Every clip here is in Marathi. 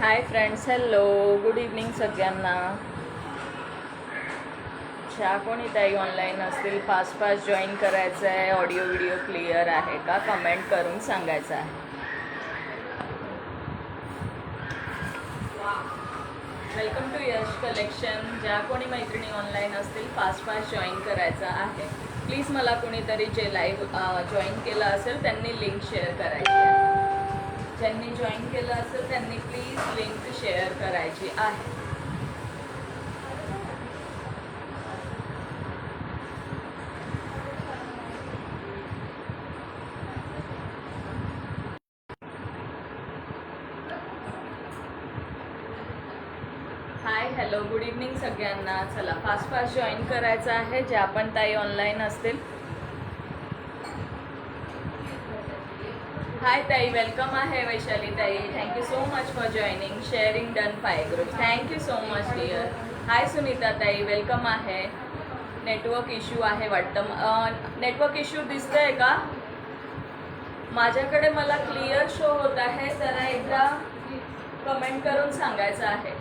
Hi friends, hello, good evening सगळ्यांना. ज्या कोणी ताई ऑनलाईन असतील फास्ट फास्ट जॉईन करायचं आहे. ऑडिओ व्हिडिओ क्लिअर आहे का कमेंट करून सांगायचं आहे. Welcome to Yash collection. ज्या कोणी मैत्रिणी ऑनलाईन असतील फास्ट फास्ट जॉईन करायचं आहे. प्लीज मला कोणीतरी जे लाईव्ह जॉईन केलं असेल त्यांनी लिंक शेअर करायची आहे. ज्यांनी जॉईन केलं असेल त्यांनी प्लीज लिंक शेअर करायची आहे. हाय, हॅलो, गुड इव्हनिंग सगळ्यांना. चला फास्ट फास्ट जॉईन करायचं आहे ज्या पण ताई ऑनलाईन असतील. हाय ताई, वेलकम आहे वैशाली ताई. Thank you so much for joining. Sharing done 5 group. Thank you so much dear. Hi Sunita Tai, welcome आहे. नेटवर्क इश्यू आहे वाटतं. नेटवर्क इश्यू दिसतंय का माझ्याकडे? मला क्लिअर शो होत आहे. जरा एकदा कमेंट करून सांगायचं आहे.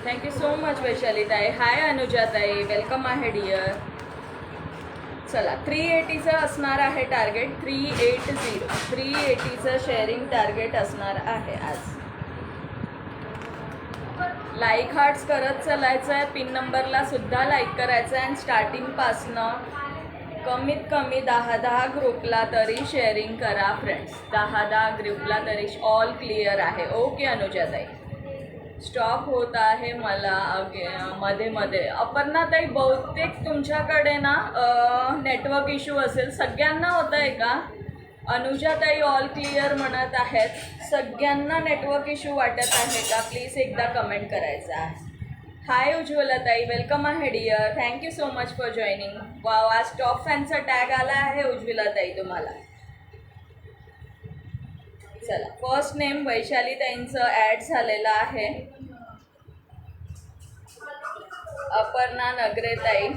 थँक्यू सो मच वैशाली ताई. हाय अनुजा ताई, वेलकम आहे डिअर. चला 380चं असणार आहे टार्गेट. 380चं शेअरिंग टार्गेट असणार आहे आज. लाईक हार्ट्स करत चालायचं आहे. पिन नंबरला सुद्धा लाईक करायचं आहे. आणि स्टार्टिंगपासनं कमीत कमी 10 ग्रुपला तरी शेअरिंग करा फ्रेंड्स. 10 ग्रुपला तरी. ऑल क्लिअर आहे. ओके अनुजाताई. स्टॉप होत आहे मला मध्ये. अपर्णाताई, बहुतेक तुमच्याकडे ना नेटवर्क इश्यू असेल. सगळ्यांना होत आहे का? अनुजाताई ऑल क्लिअर म्हणत आहेत. सगळ्यांना नेटवर्क इश्यू वाटत आहे का? प्लीज एकदा कमेंट करायचं आहे. हाय उज्ज्वलाताई, वेलकम आहे dear. Thank you so much for joining. Wow, आज टॉप फॅनचा टॅग आला आहे उज्ज्वलाताई तुम्हाला. चला, फर्स्ट नेम वैशाली ताईंचं ॲड झालेलं आहे. अपर्णा नगरे ताई.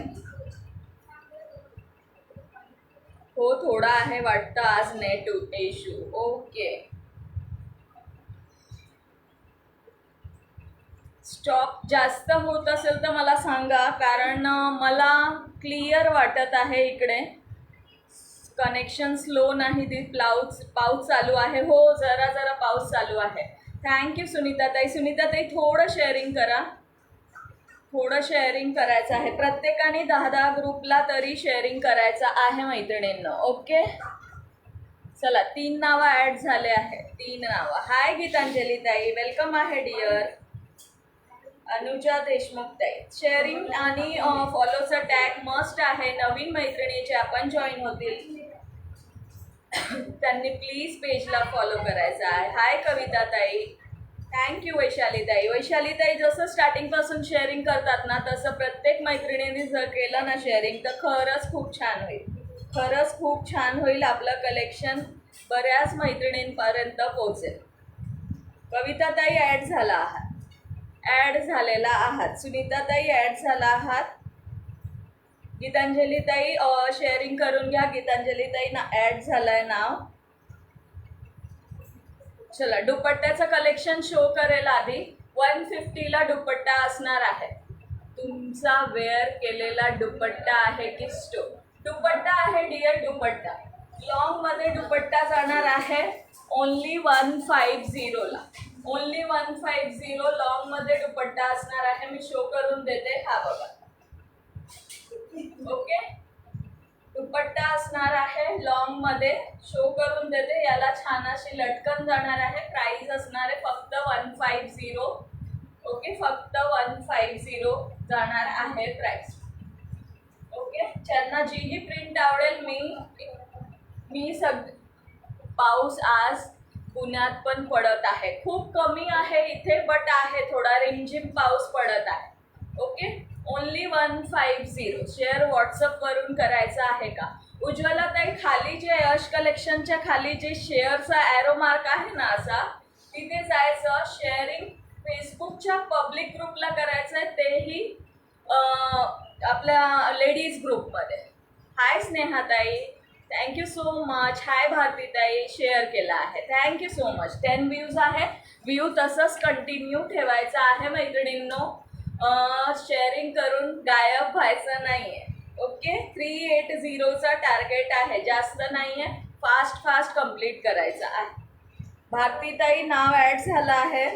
हो, थोडा आहे वाटतं आज नेट इश्यू. ओके. स्टॉप जास्त होत असेल तर मला सांगा, कारण मला क्लिअर वाटत आहे इकडे. कनेक्शन स्लो नाही. ती पाऊस चालू आहे. हो, जरा पाऊस चालू आहे. थँक्यू सुनीताताई. सुनीताताई, थोडं शेअरिंग करा. थोडं शेअरिंग करायचं आहे. प्रत्येकाने 10 ग्रुपला तरी शेअरिंग करायचं आहे मैत्रिणींना. ओके. चला, 3 नावं ॲड झाले आहे. 3 नावं. हाय गीतांजली ताई, वेलकम आहे डिअर. अनुजा देशमुख ताई. शेअरिंग आणि फॉलोचा टॅग मस्ट आहे. नवीन मैत्रिणी ज्या पण जॉईन होतील त्यांनी प्लीज पेजला फॉलो करायचं आहे. हाय कविता ताई. थँक्यू वैशाली ताई. वैशाली ताई, जसं स्टार्टिंगपासून शेअरिंग करतात ना तसं प्रत्येक मैत्रिणींनी जर केलं ना शेअरिंग तर खरंच खूप छान होईल. खरंच खूप छान होईल. आपलं कलेक्शन बऱ्याच मैत्रिणींपर्यंत पोहोचेल. कविता ताई ॲड झाला आहात. ॲड झालेला आहात. सुनीताताई ॲड झाला आहात. गीतांजली ताई शेअरिंग करून घ्या. गीतांजली ताई ना ॲड झालंय नाव. चला, दुपट्ट्याचं कलेक्शन शो करेल आधी. 150ला दुपट्टा असणार आहे. तुमचा वेअर केलेला दुपट्टा आहे की स्टो? दुपट्टा आहे डिअर, दुपट्टा. लॉंगमध्ये दुपट्टा जाणार आहे ओनली 150ला. ओनली 150 लॉंगमध्ये दुपट्टा असणार आहे. मी शो करून देते. हा बघा. ओके. दुपट्टा असणार आहे लॉंगमध्ये. शो करून देते. याला छान अशी लटकन जाणार आहे. प्राइस असणार आहे फक्त 150. ओके, फक्त 150 जाणार आहे प्राइस. ओके. ज्यांना जीही प्रिंट आवडेल. मी पाऊस आज पुण्यात पण पडत आहे. खूप कमी आहे इथे, बट आहे थोडा रिमझिम पाऊस पडत आहे. ओके. ओनली 150. शेअर व्हॉट्सअपवरून करायचं आहे का? उज्ज्वला ताई, खाली जे यश कलेक्शनच्या खाली जे शेअरचा ॲरो मार्क आहे ना असा, तिथे जायचं, शेअरिंग फेसबुकच्या पब्लिक ग्रुपला करायचं आहे, तेही आपल्या लेडीज ग्रुपमध्ये. हाय स्नेहाताई, थँक्यू सो मच. हाय भारतीताई, शेअर केला आहे, थँक्यू सो मच. 10 व्ह्यूज आहे. व्ह्यू तसंच कंटिन्यू ठेवायचं आहे मैत्रिणींनो. शेअरिंग करून गायब व्हायचं नाही आहे. ओके, 380चा टार्गेट आहे, जास्त नाही आहे. फास्ट फास्ट कंप्लीट करायचं आहे. भारतीताई नाव ॲड झालं आहे.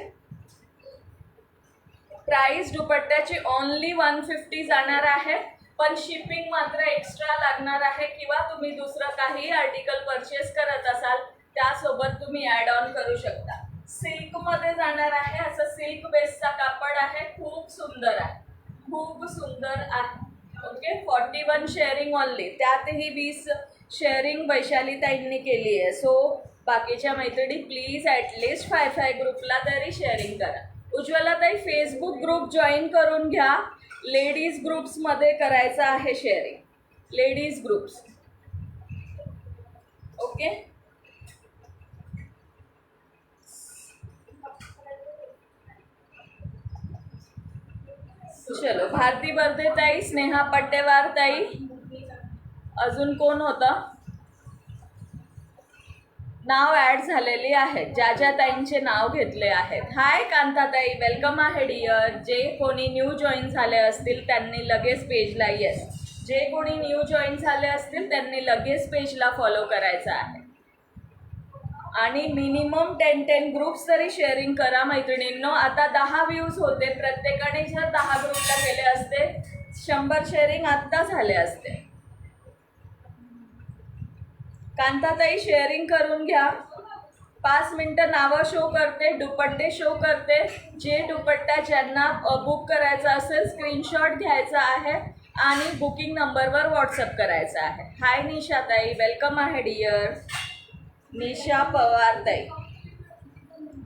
प्राइस दुपट्ट्याची ओनली 150 जाणार आहे, पण शिपिंग मात्र एक्स्ट्रा लागणार आहे. किंवा तुम्ही दुसरं काही आर्टिकल परचेस करत असाल त्यासोबत तुम्ही ॲड ऑन करू शकता. सिल्कमध्ये जाणार आहे. असं सिल्क बेसचा कापड आहे, खूप सुंदर आहे, खूप सुंदर आहे. ओके, 41 शेअरिंग ओनली, त्यातही 20 शेअरिंग वैशालीताईंनी केली आहे. सो बाकीच्या मैत्रिणी प्लीज ॲटलिस्ट 5 ग्रुपला तरी शेअरिंग करा. उज्ज्वलाताई, फेसबुक ग्रुप जॉईन करून घ्या. लेडीज ग्रुप्समध्ये करायचं आहे शेअरिंग, लेडीज ग्रुप्स. ओके, चलो. भारती बर्दे ताई, स्नेहा पट्टेवार ताई, अजून कोण होतं? नाव ॲड झालेली आहेत, ज्या ज्या ताईंचे नाव घेतले आहेत. हाय कांताताई, वेलकम आहे डिअर. जे कोणी न्यू जॉईन झाले असतील त्यांनी लगेच पेजला, येस, जे कोणी न्यू जॉईन झाले असतील त्यांनी लगेच पेजला फॉलो करायचं आहे. आणि मिनिमम 10 ग्रुप्स तरी शेअरिंग करा मैत्रिणींनो. आता 10 व्ह्यूज होते, प्रत्येकाने जर 10 ग्रुपला केले असते 100 शेअरिंग आत्ता झाले असते. कांताताई, शेअरिंग करून घ्या. 5 मिनटं नावं शो करते, दुपट्टे शो करते. जे दुपट्टा ज्यांना बुक करायचा असेल स्क्रीनशॉट घ्यायचा आहे आणि बुकिंग नंबरवर व्हॉट्सअप करायचा आहे. हाय निशाताई, वेलकम आहे dear. Nisha Pawar Tai,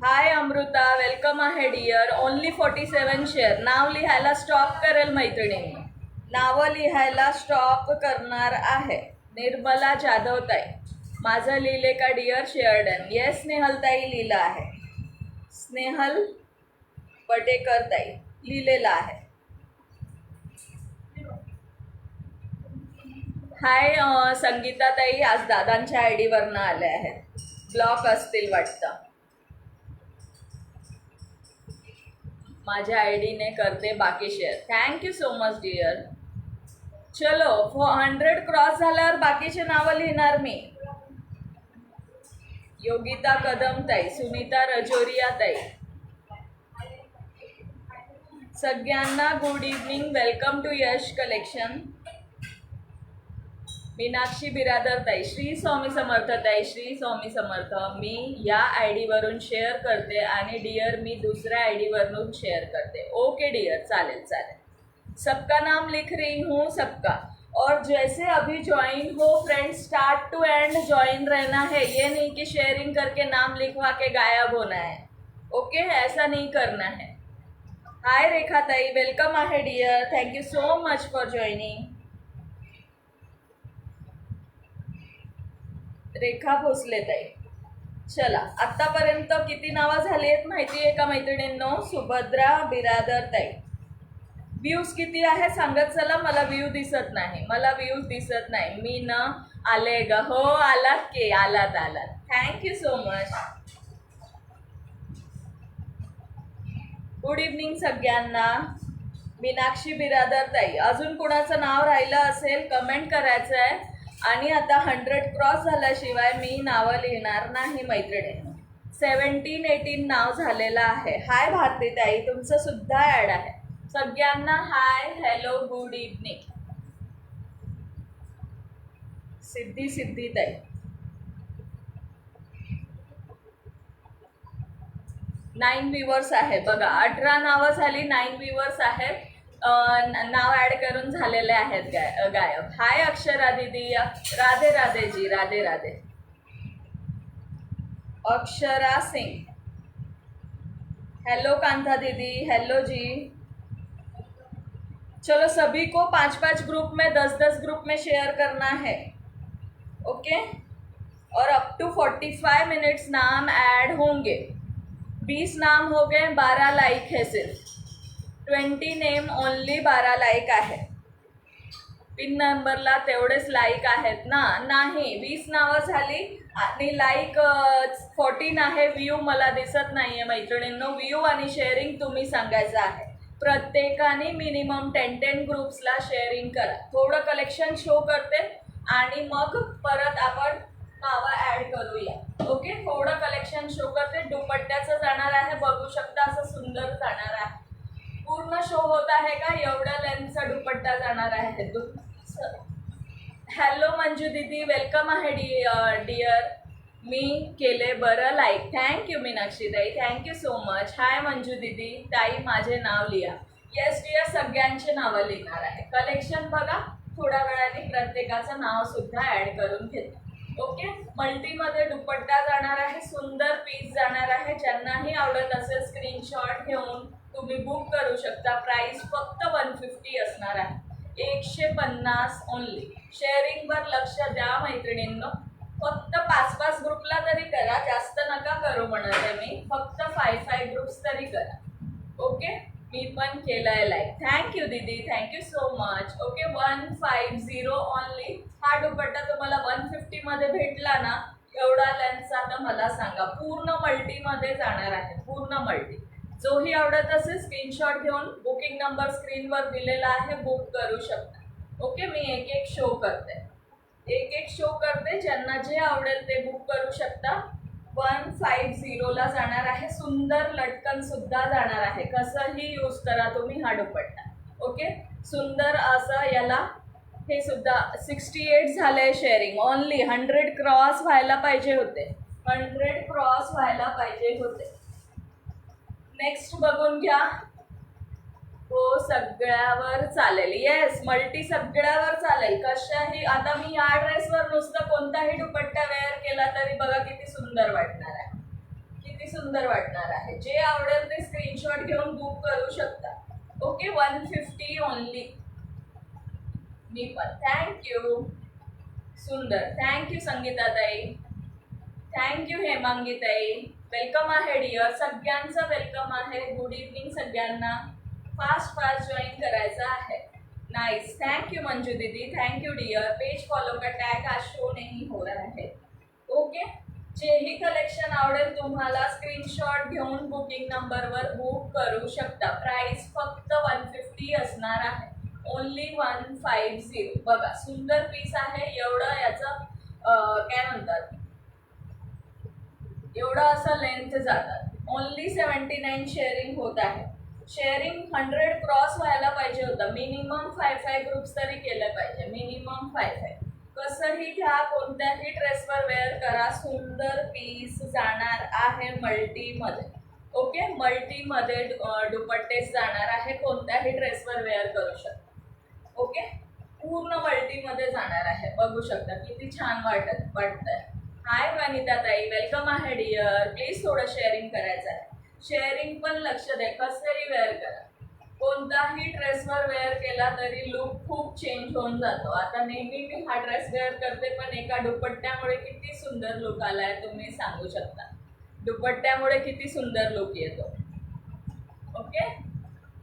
hi Amrita, welcome आहे डिअर. Only 47 share. नाव लिहायला स्टॉप करेल मैत्रिणींनी, नावं लिहायला स्टॉप करणार आहे. निर्मला जाधव ताई, माझं लिहिले का dear? Share done. Yes Snehal tai लिहिलं आहे. स्नेहल पटेकर ताई लिहिलेलं आहे. हाय संगीता ताई, आज दादांच्या आय डीवरनं आले आहेत, ब्लॉक असतील वाटतं. माझ्या आय डीने करते बाकी share. Thank you so much dear. चलो, 100 क्रॉस झाल्यावर बाकीचे नावं लिहिणार मी. योगिता कदम ताई, सुनीता रजोरिया ताई, सगळ्यांना good evening. Welcome to Yash collection. Meenakshi Biradar ताई, श्री स्वामी समर्थ ताई, श्री स्वामी समर्थ. मी या आय डीवरून शेअर करते आणि डिअर मी दुसऱ्या आय डीवरून शेअर करते. ओके डिअर, चालेल चालेल. सबका नाम लिख रही हूँ, सबका. और जैसे अभी ज्वाइन हो friends, start to end join रहना है. ये नहीं कि शेयरिंग करके नाम लिखवा के गायब होना है. ओके, ऐसा नहीं करना है. हाय रेखा ताई, वेलकम आहे dear. Thank you so much for joining. Rekha Bhosale Tai, चला. आत्तापर्यंत किती नावं झाली आहेत माहिती आहे का मैत्रिणींनो? सुभद्रा बिरादर ताई, व्ह्यूज किती आहे सांगत चला. मला व्ह्यू दिसत नाही, मला व्ह्यूज दिसत नाही. मी न आले ग. हो आलात की, आलात आलात. Thank you so much. Good evening सगळ्यांना. मीनाक्षी बिरादर ताई, अजून कुणाचं नाव राहिलं असेल कमेंट करायचं आहे. आणि आता 100 क्रॉस झाल्याशिवाय मी नावं लिहिणार नाही मैत्रिणींनो. 17-18 नाव झालेलं आहे. हाय भारती ताई, तुमचं सुद्धा ॲड आहे. सगळ्यांना हाय, हॅलो, गुड इव्हनिंग. सिद्धी ताई, 9 व्ह्यूवर्स आहे बघा. 18 नावं झाली, 9 व्ह्यूवर्स आहेत. नाव ॲड करून झालेले आहेत गायब. हाय अक्षरा दीदी, राधे राधे जी, राधे राधे. अक्षरा सिंह, हेलो कांता दीदी, हेलो जी. चलो, सभी को 5-5 ग्रुप में, 10-10 ग्रुप में शेयर करना है. ओके, और अप टू 45 मिनट्स नाम ऐड होंगे. 20 नाम हो गए, 12 लाईक है सिर्फ. 20 नेम ओनली, 12 लाईक आहे. पिन नंबरला तेवढेच लाईक आहेत ना? नाही, 20 नावं झाली आणि लाईक 14 आहे. व्ह्यू मला दिसत नाहीये मैत्रिणींनो. व्ह्यू आणि शेअरिंग तुम्ही सांगायचं आहे. प्रत्येकाने मिनिमम 10 ग्रुप्सला शेअरिंग करा. थोडं कलेक्शन शो करते आणि मग परत आपण नावं ॲड करूया. ओके, थोडं कलेक्शन शो करते. दुपट्ट्याचं जाणार आहे, बघू शकता असं सुंदर जाणार आहे. पूर्ण शो होत आहे का? एवढ्या लेंथचा दुपट्टा जाणार आहे. हॅलो मंजू दीदी, वेलकम आहे डिअर. मी केले बरं लाईक. थँक्यू मीनाक्षी ताई, थँक्यू सो मच. हाय मंजू दीदी. ताई माझे नाव लिहा. येस डिअर, सगळ्यांचे नावं लिहिणार आहे. कलेक्शन बघा, थोड्या वेळाने प्रत्येकाचं नाव सुद्धा ॲड करून घेते. ओके, मल्टीमध्ये दुपट्टा जाणार आहे, सुंदर पीस जाणार आहे. ज्यांनाही आवडत असेल स्क्रीनशॉट घेऊन तुम्ही बुक करू शकता. प्राइस फक्त 150 असणार आहे. 150 ओनली. शेअरिंगवर लक्ष द्या मैत्रिणींनो. फक्त 5-5 ग्रुपला तरी करा, जास्त नका करू म्हणत आहे मी. फक्त 5-5 ग्रुप्स तरी करा. ओके, मी पण केलंय लाईक. थँक्यू दीदी, thank you so much. Okay, 150 only. हा दुपट्टा तुम्हाला 150 मध्ये भेटला ना? एवढा लेंथचा तर मला सांगा. पूर्ण मल्टीमध्ये जाणार आहे, पूर्ण मल्टी. जोही आवडत असेल स्क्रीनशॉट घेऊन बुकिंग नंबर स्क्रीनवर दिलेला आहे, बुक करू शकता. ओके, मी एक शो करते, एक शो करते. ज्यांना जे आवडेल ते बुक करू शकता. 150ला जाणार आहे. सुंदर लटकन सुद्धा जाणार आहे. कसंही यूज करा तुम्ही हा दुपट्टा. ओके, सुंदर असं याला. हे सुद्धा 68 झालंय शेअरिंग. ओनली 100 क्रॉस व्हायला पाहिजे होते. 100 क्रॉस व्हायला पाहिजे होते. नेक्स्ट बघून घ्या. हो, सगळ्यावर चालेल. येस, मल्टी सगळ्यावर चालेल. कशाही. आता मी या ड्रेसवर नुसतं कोणताही दुपट्टा वेअर केला तरी बघा किती सुंदर वाटणार आहे, किती सुंदर वाटणार आहे. जे आवडेल ते स्क्रीनशॉट घेऊन बुक करू शकता. Okay, 150 only. मी पण थँक्यू. सुंदर, थँक्यू संगीता ताई, थँक्यू हेमांगी ताई. वेलकम आहे डिअर, सगळ्यांचं वेलकम आहे. गुड इव्हनिंग सगळ्यांना. फास्ट जॉईन करायचं आहे. नाइस, थँक्यू मंजू दीदी, थँक्यू डिअर. पेज फॉलो का टॅग आज शो नहीं हो रहा है. ओके, जेही कलेक्शन आवडेल तुम्हाला स्क्रीनशॉट घेऊन बुकिंग नंबरवर बुक करू शकता. प्राइस फक्त 150 असणार आहे. ओनली 150. बघा, सुंदर पीस आहे. एवढं याचं काय म्हणतात, एवढं असं लेंथ जातात. ओनली 79 शेअरिंग होत आहे. शेअरिंग 100 क्रॉस व्हायला पाहिजे होतं. मिनिमम 5-5 ग्रुप्स तरी केलं पाहिजे. मिनिमम 5-5. कसंही घ्या, कोणत्याही ड्रेसवर वेअर करा. सुंदर पीस जाणार आहे मल्टीमध्ये. ओके, मल्टीमध्ये दुपट्टेच जाणार आहे. कोणत्याही ड्रेसवर वेअर करू शकता. ओके, पूर्ण मल्टीमध्ये जाणार आहे. बघू शकता किती छान वाटतंय. हाय वनिता ताई, वेलकम आहे डिअर. प्लीज थोडं शेअरिंग करायचं आहे. शेअरिंग पण लक्ष द्या, कसंही वेअर करा. कोणताही ड्रेसवर वेअर केला तरी लुक खूप चेंज होऊन जातो. आता नेहमी मी हा ड्रेस वेअर करते, पण एका दुपट्ट्यामुळे किती सुंदर लुक आलाय तुम्ही सांगू शकता. दुपट्ट्यामुळे किती सुंदर लुक येतो. ओके,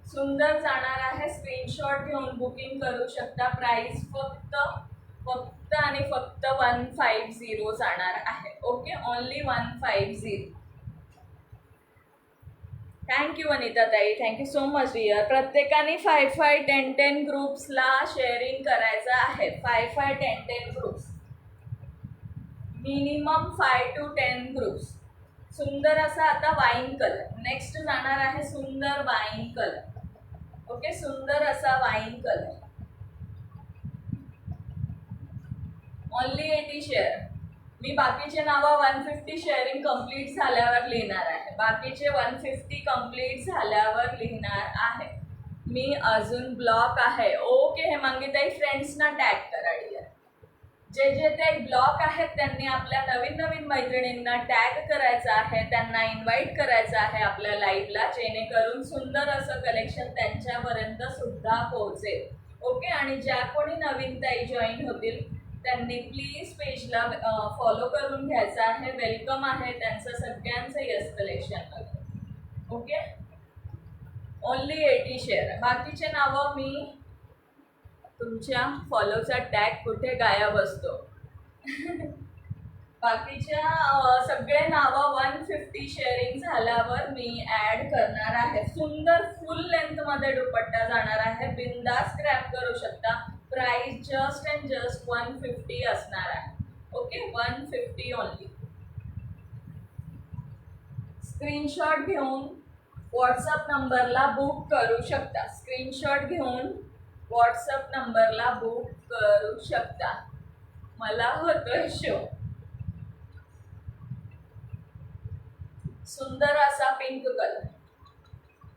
सुंदर जाणार आहे. स्क्रीनशॉट घेऊन बुकिंग करू शकता. प्राइस फक्त आणि फक्त 150 जाणार आहे. Okay, only 150. थँक्यू अनिता ताई, थँक्यू सो मच डिअर. प्रत्येकाने 5-5, 10-10 ग्रुप्सला शेअरिंग करायचं आहे. 5-5, 10-10 ग्रुप्स. Minimum 5 to 10 groups. सुंदर असा आता वाईन कलर. नेक्स्ट जाणार आहे सुंदर वाईन कलर. ओके, सुंदर असा वाईन कलर. Only 80 share. मी बाकीचे नावं 150 शेअरिंग कंप्लीट झाल्यावर लिहिणार आहे. बाकीचे 150 कंप्लीट झाल्यावर लिहिणार आहे. मी अजून ब्लॉक आहे. ओके हेमांगीताई, फ्रेंड्सना टॅग करा डिअर. जे ते ब्लॉक आहेत त्यांनी आपल्या नवीन मैत्रिणींना टॅग करायचं आहे. त्यांना इन्व्हाइट करायचं आहे आपल्या लाईव्हला, जेणेकरून सुंदर असं कलेक्शन त्यांच्यापर्यंत सुद्धा पोहोचेल. ओके, आणि ज्या कोणी नवीन ताई जॉईन होतील त्यांनी प्लीज पेजला फॉलो करून घ्यायचं आहे. वेलकम आहे त्यांचं सगळ्यांचं यस कलेक्शनमध्ये. Okay, only 80 share. बाकीचे नावं मी तुमच्या फॉलोचा टॅग कुठे गायब असतो. बाकीच्या सगळे नावं 150 शेअरिंग झाल्यावर मी ॲड करणार आहे. सुंदर फुल लेंथमध्ये दुपट्टा जाणार आहे. बिंदास क्रॅप करू शकता. प्राइस जस्ट अँड जस्ट 150 असणार आहे. Okay, 150 only. स्क्रीनशॉट घेऊन व्हॉट्सअप नंबरला बुक करू शकता. स्क्रीनशॉट घेऊन व्हॉट्सअप नंबरला बुक करू शकता. मला होतोय शो. सुंदर असा पिंक कलर,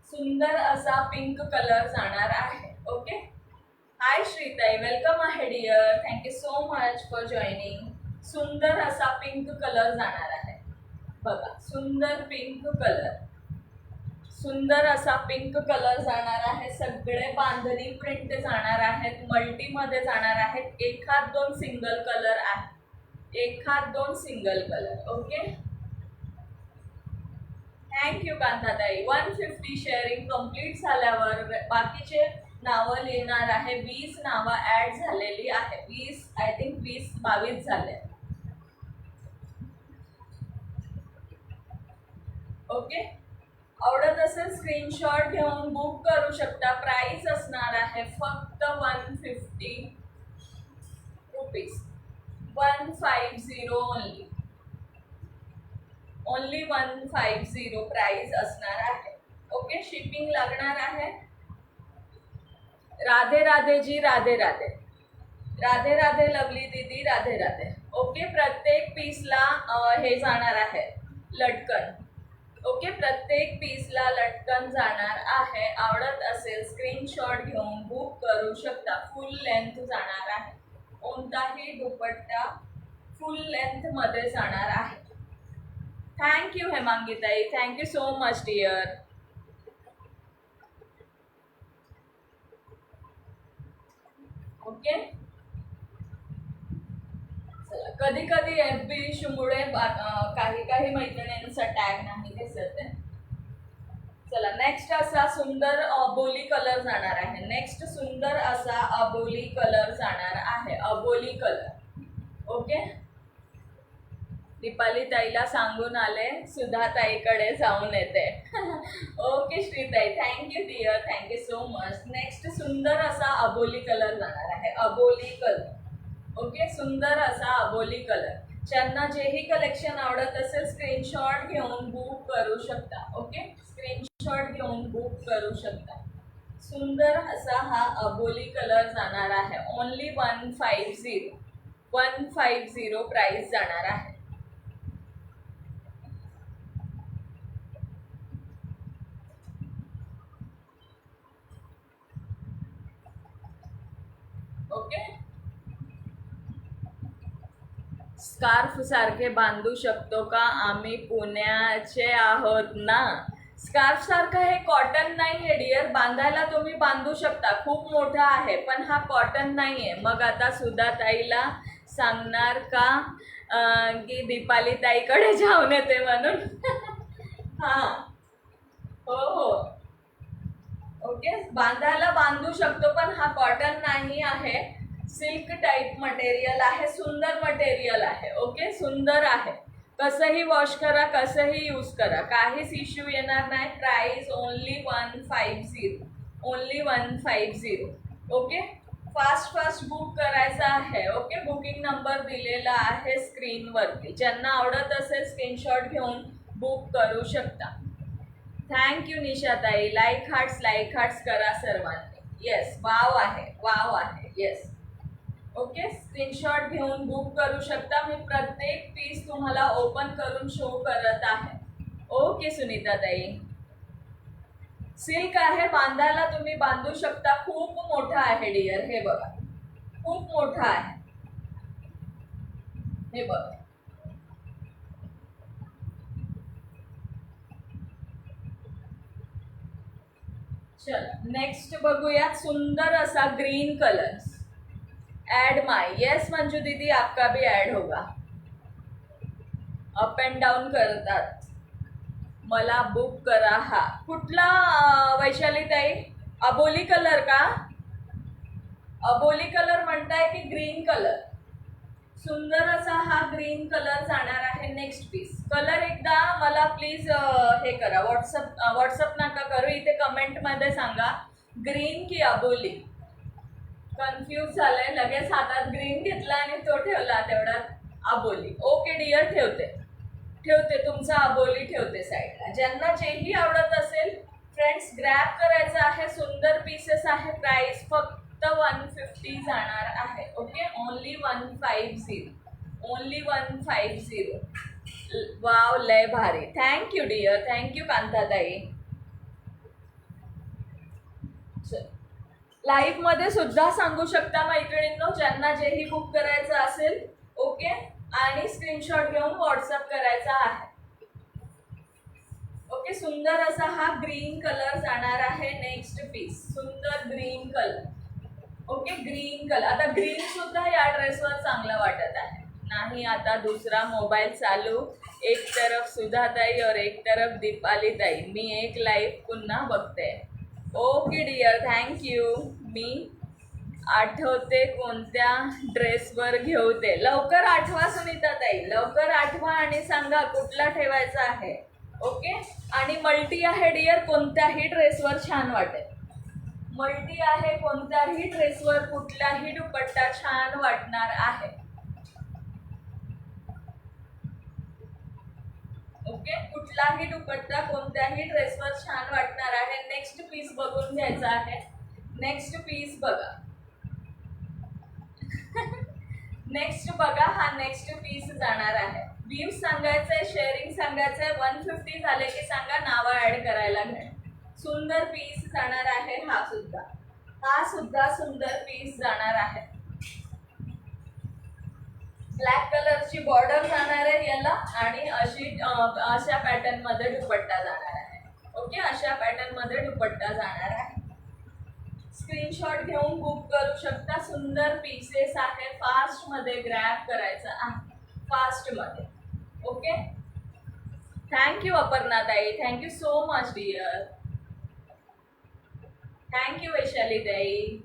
सुंदर असा पिंक कलर जाणार आहे. ओके, हाय श्रीताई, वेलकम आहे dear. Thank you so much for joining. सुंदर असा पिंक कलर जाणार आहे. बघा, सुंदर पिंक कलर, सुंदर असा पिंक कलर जाणार आहे. सगळे बांधणी प्रिंट जाणार आहेत. मल्टीमध्ये जाणार आहेत. एखाद दोन सिंगल कलर आहे, एखाद दोन single colour. Okay, thank you Kantatai. 150 sharing complete झाल्यावर बाकीचे नावं लिहिणार आहे. 20 नावं ॲड झालेली आहे. 20 आय थिंक 20-22 झाले. ओके, आवडत असेल स्क्रीनशॉट घेऊन बुक करू शकता. प्राइस असणार आहे फक्त 150 रुपीज. 150 ओनली, ओनली 150 प्राइस असणार आहे. ओके, शिपिंग लागणार आहे. राधे राधे जी, राधे राधे, राधे राधे लवली दीदी, राधे राधे. ओके, प्रत्येक पीसला हे जाणार आहे लटकन. ओके, प्रत्येक पीसला लटकन जाणार आहे. आवडत असेल स्क्रीनशॉट घेऊन बुक करू शकता. फुल लेंथ जाणार आहे. कोणताही दुपट्टा फुल लेंथमध्ये जाणार आहे. Thank you Hemangitai, thank you so much dear. Okay, चला. कधी कधी FB इश्यूमुळे काही काही मैत्रिणींचा टॅग नाही दिसत आहे. चला, नेक्स्ट असा सुंदर अबोली कलर जाणार आहे. नेक्स्ट सुंदर असा अबोली कलर जाणार आहे. अबोली कलर. ओके, दीपाली ताईला सांगून आले, सुधा ताईकडे जाऊन येते. Okay Shritai, thank you dear, thank you so much. Next सुंदर असा अबोली कलर जाणार आहे. अबोली कलर. ओके, सुंदर असा अबोली कलर. ज्यांना जेही कलेक्शन आवडत असेल स्क्रीनशॉट घेऊन बुक करू शकता. ओके, स्क्रीनशॉट घेऊन बुक करू शकता. सुंदर असा हा अबोली कलर जाणार आहे. ओनली 150, 150 प्राइस जाणार आहे. ओके, स्कार्फ सारखे बांधू शकतो का? आम्ही पुण्याचे आहोत ना. स्कार्फ सारखं हे कॉटन नाही आहे डिअर. बांधायला तुम्ही बांधू शकता, खूप मोठा आहे, पण हा कॉटन नाही आहे. मग आता सुधा ताईला सांगणार का की दीपाली ताईकडे जाऊन येते म्हणून? हां, हो हो. ओके, बांधायला बांधू शकतो, पण हा कॉटन नाही आहे. सिल्क टाईप मटेरियल आहे. सुंदर मटेरियल आहे. ओके, सुंदर आहे. कसंही वॉश करा, कसंही यूज करा, काहीच इश्यू येणार नाही. Price only 150, only 150. Okay, fast fast book करायचं आहे. ओके, बुकिंग नंबर दिलेला आहे स्क्रीनवरती. ज्यांना आवडत असेल स्क्रीनशॉट घेऊन बुक करू शकता. थँक्यू निशाताई. लाईक हार्ट्स करा सर्वांनी. येस, वाव आहे, वाव आहे. येस, ओके, स्क्रीनशॉट घेऊन बुक करू शकता. मी प्रत्येक पीस तुम्हाला ओपन करून शो करत आहे. ओके सुनीता ताई, सिल्क आहे, बांधायला तुम्ही बांधू शकता. खूप मोठा आहे डिअर. हे बघा, खूप मोठा आहे. हे बघा, चल नेक्स्ट बघूयात. सुंदर असा ग्रीन कलर. ऐड माय. यस मंजू दीदी, आपका भी ऐड होगा. अप एंड डाउन करतात. मला बुक करा. हा कुठला वैशाली ताई? अबोली कलर का? अबोली कलर म्हणताय की ग्रीन कलर? सुंदर असा हा ग्रीन कलर जाणार आहे. नेक्स्ट पीस कलर एकदा मला प्लीज हे करा, व्हॉट्सअप नका करू, इथे कमेंटमध्ये सांगा ग्रीन की अबोली. कन्फ्यूज झालंय, लगेच हातात ग्रीन घेतला आणि तो ठेवला तेवढ्यात अबोली. ओके डिअर, ठेवते तुमचा अबोली ठेवते साईडला. ज्यांना जेही आवडत असेल फ्रेंड्स ग्रॅब करायचं आहे. सुंदर पीसेस आहे. प्राइस फक्त 150 जाणार आहे. Okay, only 150, only 150. वाव, लय भारी. Thank you dear, thank you Kantatai. Live मध्ये सुद्धा सांगू शकता मैत्रिणींनो, ज्यांना जेही बुक करायचं असेल. ओके, आणि स्क्रीनशॉट घेऊन व्हॉट्सअप करायचा आहे. ओके, सुंदर असा हा ग्रीन कलर जाणार आहे. नेक्स्ट पीस सुंदर green colour. Okay, green colour. आता ग्रीन सुद्धा या ड्रेसवर चांगलं वाटत आहे. नाही आता दुसरा मोबाईल चालू, एक तरफ सुधाताई और एक तरफ दीपाली ताई. मी एक लाईव्ह पुन्हा बघते. Okay dear, thank you. मी आठवते कोणत्या ड्रेसवर घेऊ ते. लवकर आठवा सुनीता ताई, लवकर आठवा आणि सांगा कुठला ठेवायचा आहे. ओके, आणि मल्टी आहे डिअर, कोणत्याही ड्रेसवर छान वाटेल. मल्टी आहे, कोणत्याही ड्रेसवर कुठलाही दुपट्टा छान वाटणार आहे. ओके, कुठलाही दुपट्टा कोणत्याही ड्रेसवर छान वाटणार आहे. नेक्स्ट पीस बघून घ्यायचा आहे. नेक्स्ट पीस बघा. नेक्स्ट बघा, हा नेक्स्ट पीस जाणार आहे. व्ह्यूज सांगायचंय, शेअरिंग सांगायचंय. 150 झाले की सांगा, नावं ऍड करायला घ्या. सुंदर पीस जाणार आहे. हा सुद्धा सुंदर पीस जाणार आहे. ब्लॅक कलरची बॉर्डर जाणार आहे याला, आणि अशा पॅटर्न मध्ये दुपट्टा जाणार आहे. ओके, अशा पॅटर्न मध्ये दुपट्टा जाणार आहे. स्क्रीनशॉट घेऊन बुक करू शकता. सुंदर पीसेस आहे. फास्ट मध्ये ग्रॅब करायचं आहे, फास्ट मध्ये. ओके, थँक्यू अपर्णा ताई, thank you so much dear. Thank you Vaishali ताई.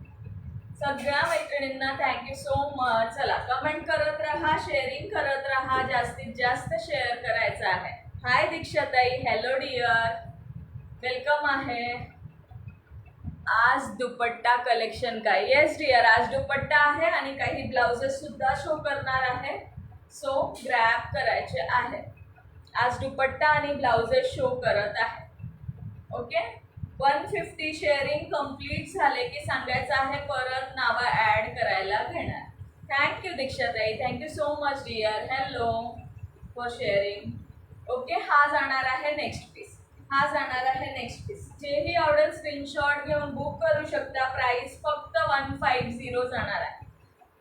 सगळ्या मैत्रिणींना थँक्यू सो मच. चला, कमेंट करत राहा, शेअरिंग करत राहा, जास्तीत जास्त शेअर करायचं आहे. हाय दीक्षा ताई, हॅलो डिअर, वेलकम आहे. आज दुपट्टा कलेक्शन काय? येस डिअर, आज दुपट्टा आहे आणि काही ब्लाउजेस सुद्धा शो करणार आहे. सो ग्रॅब करायचे आहे. आज दुपट्टा आणि ब्लाउजेस शो करत आहे. ओके, 150 शेअरिंग कंप्लीट झाले की सांगायचं आहे, परत नावं ऍड करायला घेणार. थँक्यू दीक्षा ताई, thank you so much dear. Hello for sharing. Okay, हा जाणार आहे नेक्स्ट पीस. हा जाणार आहे नेक्स्ट पीस. जेही आवडेल स्क्रीनशॉट घेऊन बुक करू शकता. प्राइस फक्त 150 जाणार आहे.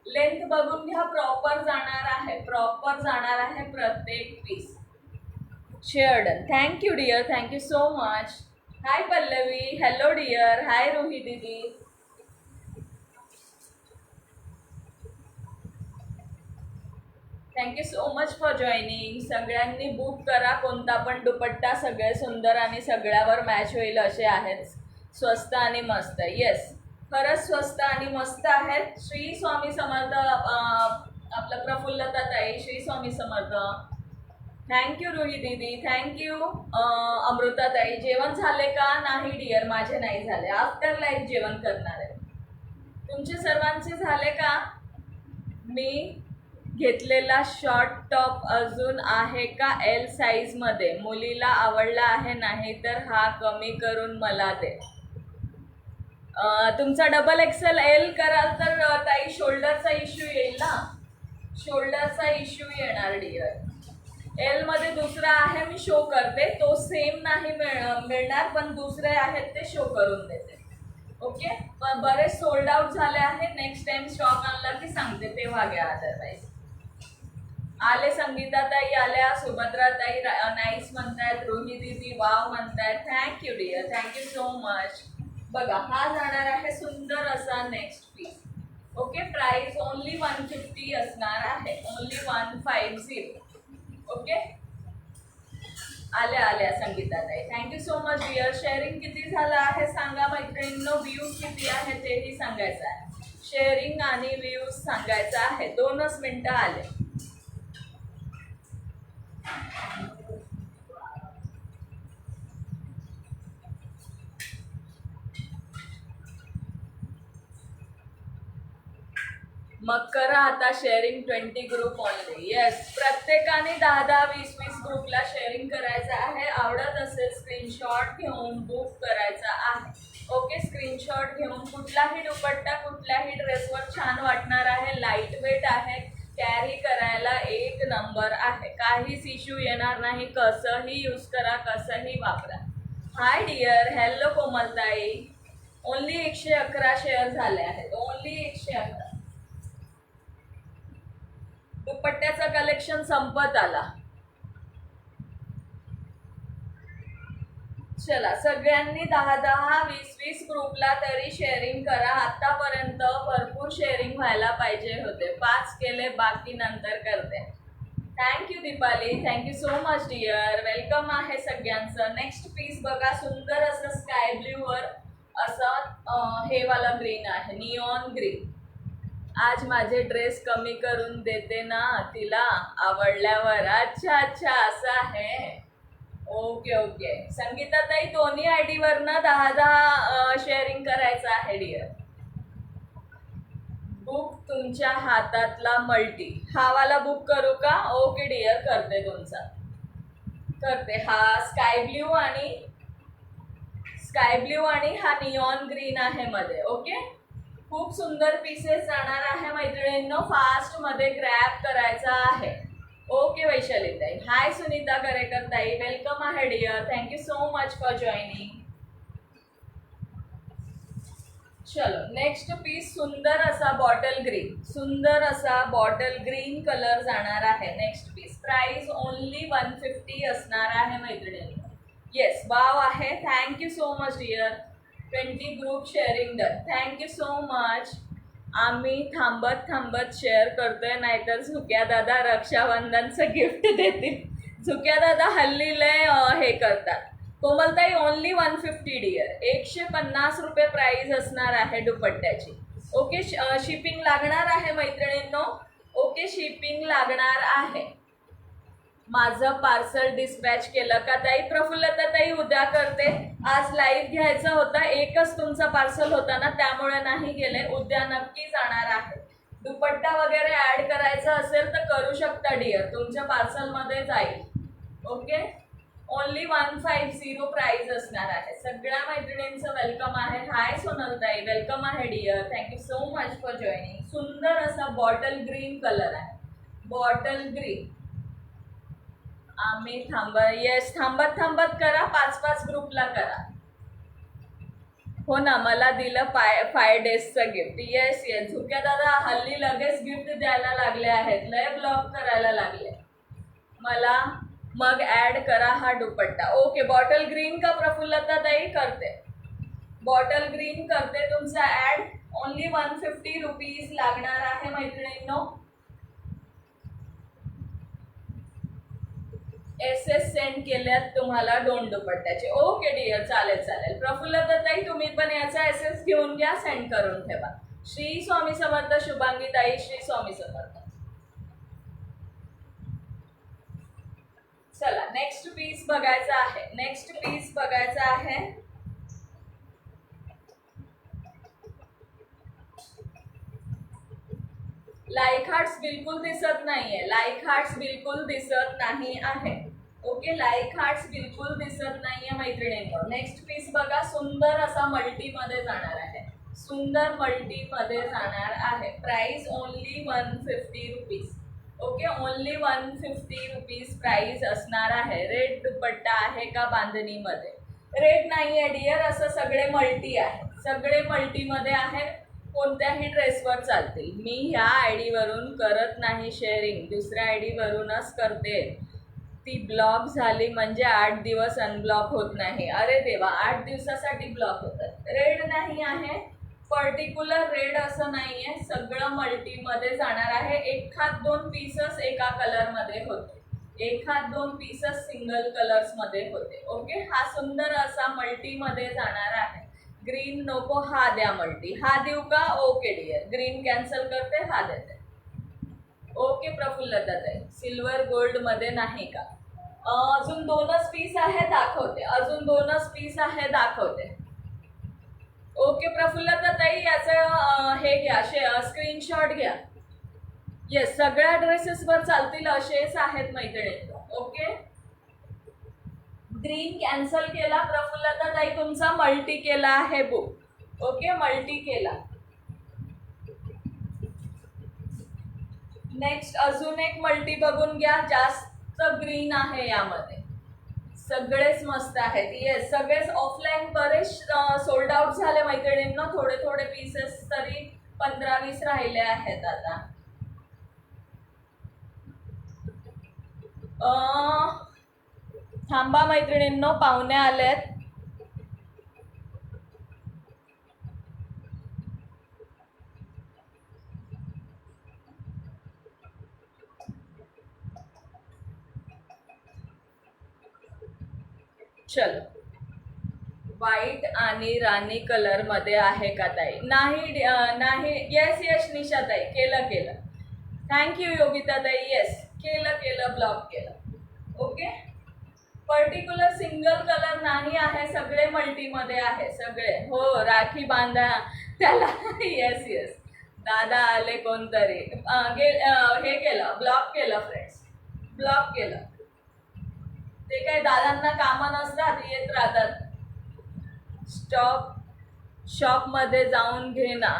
लेंथ बघून घ्या, प्रॉपर जाणार आहे, प्रॉपर जाणार आहे प्रत्येक piece. Shared done, thank you dear, thank you so much. Hi Pallavi, hello dear. Hi Rohi Didi. Thank you so much for joining. सगळ्यांनी बुक करा. कोणता पण दुपट्टा सगळे सुंदर आणि सगळ्यावर मॅच होईल असे आहेत. स्वस्त आणि मस्त. येस, खरंच स्वस्त आणि मस्त आहेत. श्री स्वामी समर्थ. आपलं प्रफुल्लता ताई, श्री स्वामी समर्थ. थँक्यू रोही दीदी, थँक्यू अमृता ताई. जेवण झाले का? नाही डिअर, माझे नाही झाले. आफ्टर लाईफ जेवण करणार आहे. तुमचे सर्वांचे झाले का? मी घेतलेला शॉर्ट टॉप अजून आहे का एल साईजमध्ये? मुलीला आवडला आहे, नाही तर हा कमी करून मला दे. तुमचा डबल एक्सेल एल कराल तर ताई शोल्डरचा इश्यू येईल ना, शोल्डरचा इश्यू येणार डिअर. एल मध्ये दुसरा आहे, मी शो करते. तो सेम नाही मिळणार, पण दुसरे आहेत ते शो करून देते. ओके, पण बरेच सोल्ड आउट झाले आहे. नेक्स्ट टाइम स्टॉक आणला की सांगते, तेव्हा घ्या. अदरवाईज आले. संगीता ताई आल्या, सुभद्रा ताई नाईस म्हणतायत, रोही दीदी वाव म्हणतायत. Thank you dear, thank you so much. बघा, हा जाणार आहे सुंदर असा next piece. Okay, price only 150 असणार आहे, ओनली 150. ओके, आल्या आल्या Sangitatai, thank you so much dear. Sharing किती झालं आहे सांगा मैत्रिणींनो. व्ह्यूज किती आहे तेही सांगायचं आहे. शेअरिंग आणि व्ह्यूज सांगायचं आहे. 2च मिनिटं आले. मग करा आता शेअरिंग 20 ग्रुप ऑनली. येस, प्रत्येकाने 10-10, 20-20 ग्रुपला शेअरिंग करायचं आहे. आवडत असेल स्क्रीनशॉट घेऊन बुक करायचा आहे. ओके, स्क्रीनशॉट घेऊन कुठलाही दुपट्टा कुठल्याही ड्रेसवर छान वाटणार आहे. लाईट वेट आहे, कॅरी करायला एक नंबर आहे. काहीच इश्यू येणार नाही. कसंही यूज करा, कसंही वापरा. Hi dear, hello Komaltai. Only 111 share झाले आहेत. ओनली 111. दुपट्ट्याचं कलेक्शन संपत आला. चला, सगळ्यांनी 10-10, 20-20 ग्रुपला तरी शेअरिंग करा. आतापर्यंत भरपूर शेअरिंग व्हायला पाहिजे होते. 5 केले, बाकी नंतर करते. Thank you Deepali, thank you so much dear. Welcome आहे सगळ्यांचं. नेक्स्ट पीस बघा, सुंदर असं स्काय ब्ल्यूवर असं हे वाला ग्रीन आहे, निऑन ग्रीन. आज माझे ड्रेस कमी करून देते ना तिला आवडल्यावर. अच्छा अच्छा, असं आहे. ओके ओके संगीताताई, दोन्ही ID वरनं 10-10 शेअरिंग करायचं आहे डिअर. बुक तुमच्या हातातला मल्टी, हा वाला बुक करू का? ओके डिअर, करते तुमचा, करते. हा स्काय ब्ल्यू आणि हा निऑन ग्रीन आहे मध्ये. ओके, खूप सुंदर पीसेस जाणार आहे मैत्रिणींनो. फास्ट मध्ये ग्रॅब करायचा आहे. ओके वैशाली ताई, हाय सुनीता करेकर ताई, वेलकम आहे dear. Thank you so much for joining. चलो, नेक्स्ट पीस सुंदर असा बॉटल ग्रीन, सुंदर असा बॉटल ग्रीन कलर जाणार आहे. नेक्स्ट पीस प्राइस ओनली 150 असणार आहे मैत्रिणींनो. येस, वाव आहे. Thank you so much dear. 20 group sharing done. Thank you so much. आम्ही थांबत थांबत शेअर करतोय, नाहीतर झुक्या दादा रक्षाबंधनचं गिफ्ट देतील. झुक्या दादा हल्ली लय हे करतात. कोमलताई, ओनली 150 डिअर. 150 रुपये प्राइस असणार आहे दुपट्ट्याची. ओके, शिपिंग लागणार आहे मैत्रिणींनो. ओके, शिपिंग लागणार आहे. माझं पार्सल डिस्पॅच केलं का ताई? प्रफुल्लता ताई, उद्या करते. आज लाईव्ह घ्यायचं होतं, एकच तुमचा पार्सल होता ना, त्यामुळे नाही गेले. उद्या नक्की जाणार आहे. दुपट्टा वगैरे ऍड करायचं असेल तर करू शकता डिअर, तुमच्या पार्सलमध्ये जाईल. ओके, ओनली 150 प्राइस असणार आहे. सगळ्या मैत्रिणींचं वेलकम आहे. हाय सोनल ताई, वेलकम आहे dear. Thank you so much for joining. सुंदर असा बॉटल ग्रीन कलर आहे, बॉटल ग्रीन. आम्ही येस, थांबत थांबत करा. 5-5 ग्रुपला करा. हो ना, मला दिलं 5 डेजचं गिफ्ट. येस येस, झुक्या दादा हल्ली लगेच गिफ्ट द्यायला लागले आहेत, लय ब्लॉक करायला लागले मला. मग ऍड करा हा दुपट्टा. ओके, बॉटल ग्रीन का प्रफुल्लता ताई? करते, बॉटल ग्रीन करते तुमचा ऍड. ओनली 150 रुपीज लागणार आहे मैत्रिणींनो. SS सेंड केल्यात तुम्हाला 2 दुपट्ट्याचे. ओके डिअर, चालेल चालेल. प्रफुल्लता ताई, तुम्ही पण याचा SS घेऊन घ्या, सेंड करून ठेवा. श्री स्वामी समर्थ शुभांगी ताई, श्री स्वामी समर्थ. चला, नेक्स्ट पीस बघायचा आहे. नेक्स्ट पीस बघायचा आहे. लाईक हार्ट्स बिलकुल दिसत नाहीये, लाईक हार्ट्स बिलकुल दिसत नाही आहे. ओके, लाईक हार्ट्स बिलकुल दिसत नाहीये मैत्रिणींनो. नेक्स्ट पीस बघा, सुंदर असा मल्टी मध्ये जाणार आहे, सुंदर मल्टी मध्ये जाणार आहे. Price only 150 rupees. Okay, only 150 rupees price असणार आहे. रेड दुपट्टा आहे का बांधणीमध्ये? रेड नाही आहे डिअर, असं सगळे मल्टी आहे, सगळे मल्टीमध्ये आहेत. कोणत्याही ड्रेसवर चालतील. मी ह्या ID वरून करत नाही शेअरिंग, दुसऱ्या ID वरूनच करते. ती ब्लॉक झाली म्हणजे 8 दिवस अनब्लॉक होत नाही. अरे देवा, 8 दिवसासाठी ब्लॉक होतात. रेड नाही आहे, पर्टिक्युलर रेड असं नाही आहे, सगळं मल्टीमध्ये जाणार आहे. 1-2 पीसच एका कलरमध्ये होते. एखाद दोन पीसेस सिंगल कलर्स मध्ये होते. ओके, हा सुंदर असा मल्टी मध्ये जाणार आहे. ग्रीन नको, हा द्या मल्टी. हा देऊ का? ओके डिअर, ग्रीन कॅन्सल करते, हा देते. ओके प्रफुल्लता ताई, सिल्वर गोल्ड मध्ये नाही का? अजून दोनच पीस आहे, दाखवते. अजून दोनच पीस आहे, दाखवते. ओके प्रफुल्लता ताई, याचं हे घ्या, स्क्रीनशॉट घ्या. येस, सगळ्या ड्रेसेसवर चालतील असेच आहेत मैत्रिणी. ओके, ग्रीन कॅन्सल केला प्रफुल्लता ताई, तुमचा मल्टी केला आहे बुक. ओके, मल्टी केला. नेक्स्ट अजून एक मल्टी बघून घ्या, जास्त ग्रीन आहे यामध्ये. सगळेच मस्त आहेत. येस, सगळेच ऑफलाईन बरेच सोल्ड आउट झाले मैत्रिणींना. थोडे थोडे पीसेस तरी 15-20 राहिले आहेत आता. थांबा मैत्रिणींनो, पाहुणे आलेत. चलो, व्हाईट आणि राणी कलर मध्ये आहे का ताई? नाही नाही. येस येस निशा ताई, केलं केलं. थँक्यू योगिता ताई. येस, केलं ब्लॉक केलं. ओके, पर्टिक्युलर सिंगल कलर नाही आहे, सगळे मल्टीमध्ये आहे सगळे. हो, राखी बांधा त्याला. येस येस, दादा आले कोणतरी. हे केलं, ब्लॉक केलं फ्रेंड्स, ब्लॉक केलं. ते काही दादांना कामं नसतात, येत राहतात. शॉप मध्ये जाऊन घे ना.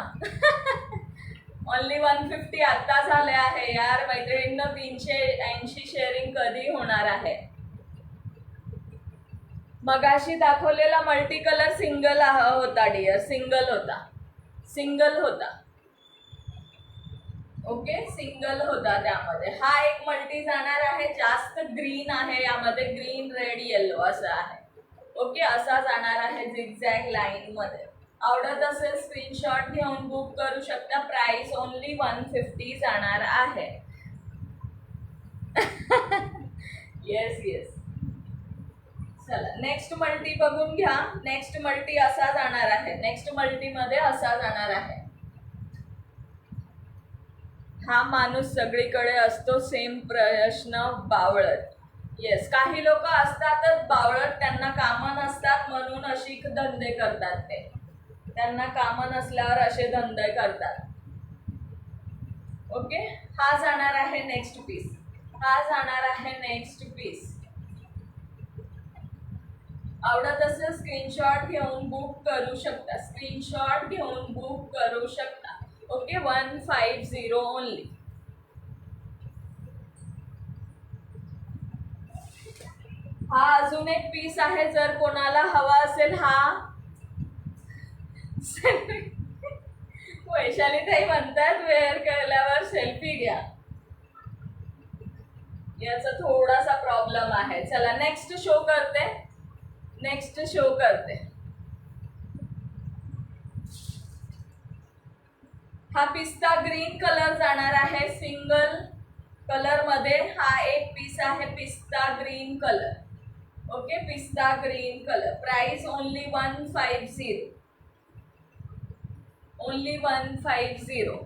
ओनली 150 आता झाले आहे यार मैत्रिणींना. 380 शेअरिंग कधी होणार आहे? मगाशी दाखवलेला मल्टी कलर सिंगल होता डिअर, सिंगल होता. ओके, सिंगल होता त्यामध्ये. हा एक मल्टी जाणार आहे. जास्त ग्रीन आहे यामध्ये, ग्रीन रेड येलो असं आहे. ओके, असा जाणार आहे झिगझॅग लाईन मध्ये. आवडत असेल स्क्रीनशॉट घेऊन बुक करू शकता. प्राइस ओनली 150 जाणार आहे. Yes yes. चला, नेक्स्ट मल्टी बघून घ्या. नेक्स्ट मल्टी असा जाणार आहे. नेक्स्ट मल्टी मध्ये असा जाणार आहे. हा माणूस सगळीकडे असतो, सेम प्रश्न बावळट. येस, काही लोक असतातच बावळट, त्यांना कामं नसतात म्हणून अशी धंदे करतात. ते त्यांना कामं नसल्यावर असे धंदे करतात. ओके, हा जाणार आहे नेक्स्ट पीस. हा जाणार आहे नेक्स्ट पीस. आवडत असेल स्क्रीनशॉट घेऊन बुक करू शकता. स्क्रीनशॉट घेऊन बुक करू शकता. Okay, 150 only. हा अजून एक पीस आहे, जर कोणाला हवा असेल. हा वैशाली ताई म्हणतात वेअर केल्यावर सेल्फी घ्या. याचा थोडासा प्रॉब्लेम आहे. चला, नेक्स्ट शो करते. हा पिस्ता ग्रीन कलर जाणार आहे सिंगल कलर मध्ये. हा एक पीस आहे पिस्ता ग्रीन कलर. ओके, पिस्ता green colour. Price only 150. Only 150.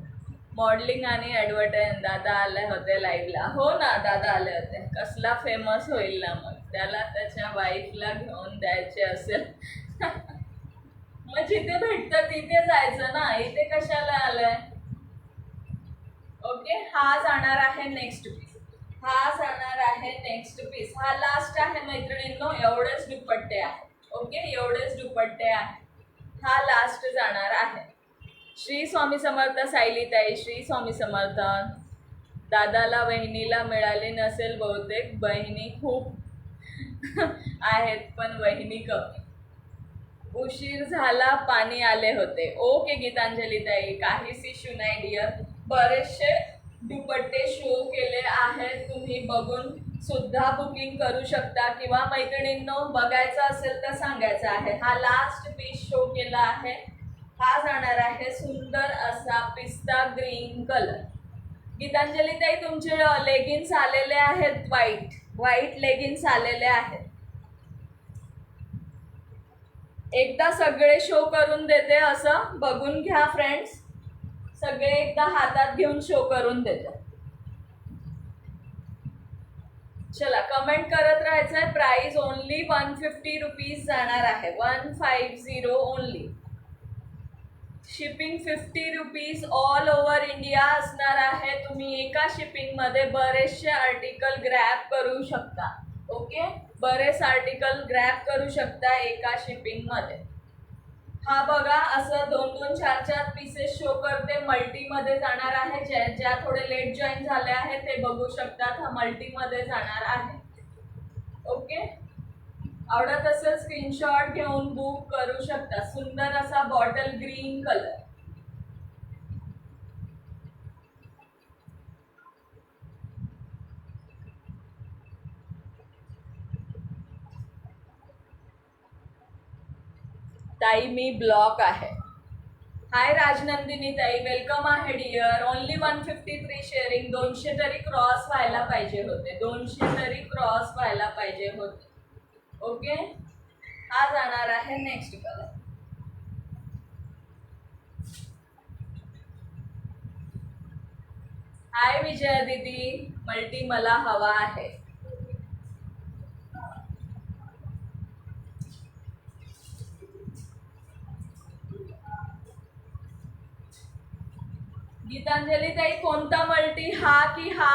Modelling आणि ऍडव्हर्टाईज. दादा आले होते लाईव्हला. हो ना, दादा आले होते. कसला फेमस होईल ना मग. त्याला त्याच्या वाईफला घेऊन द्यायचे असेल मग जिथे भेटतं तिथे जायचं ना, इथे कशाला आलंय. ओके, हा जाणार आहे नेक्स्ट पीस. हा जाणार आहे नेक्स्ट पीस. हा लास्ट आहे मैत्रिणींनो. एवढेच दुपट्टे आहे. ओके, एवढेच दुपट्टे आहे. हा लास्ट जाणार आहे. श्री स्वामी समर्थ सायलीताई. श्री स्वामी समर्थ. दादाला वहिनीला मिळाली नसेल बहुतेक. बहिणी खूप आहेत पण वहिनी कमी. उशीर झाला, पाणी आले होते. ओके गीतांजली ताई, काहीच इश्यू नाही डिअर. बरेचसे दुपट्टे शो केले आहेत, तुम्ही बघून सुद्धा बुकिंग करू शकता. किंवा मैत्रिणींनो बघायचं असेल तर सांगायचं आहे. हा लास्ट पीस शो केला आहे. हा जाणार आहे सुंदर असा पिस्ता ग्रीन कलर. गीतांजली ताई तुमचे लेगिन्स आलेले आहेत, व्हाईट लेगिन्स आलेले आहेत. एकदा सगळे शो करून देते, असं बघून घ्या फ्रेंड्स. सगळे एकदा हातात घेऊन शो करून देते. चला कमेंट करत राहायचंय. प्राइस ओनली 150 रुपीज जाणार आहे. 150 only. Shipping 50 rupees all over India असणार आहे. तुम्ही एका शिपिंग मध्ये बरेचसे आर्टिकल ग्रॅब करू शकता. ओके, बरेच आर्टिकल ग्रॅब करू शकता एका शिपिंग मध्ये. हा बघा, असं 2-2, 4-4 पीसेस शो करते. मल्टी मध्ये जाणार आहे. ज्या थोडे लेट जॉईन झाले आहेत ते बघू शकतात. हा मल्टी मध्ये जाणार आहे. ओके, आवडत असेल स्क्रीनशॉट घेऊन बुक करू शकता. सुंदर असा बॉटल ग्रीन कलर. ताई मी ब्लॉक आहे. हाय राजनंदिनी ताई, वेलकम आहे डिअर. Only 153 sharing. 200 तरी क्रॉस व्हायला पाहिजे होते. 200 तरी क्रॉस व्हायला पाहिजे होते. ओके, हा जाणार आहे नेक्स्ट कलर. हाय विजया दीदी, मल्टी मला हवा आहे. गीतांजली ताई कोणता मल्टी, हा की हा?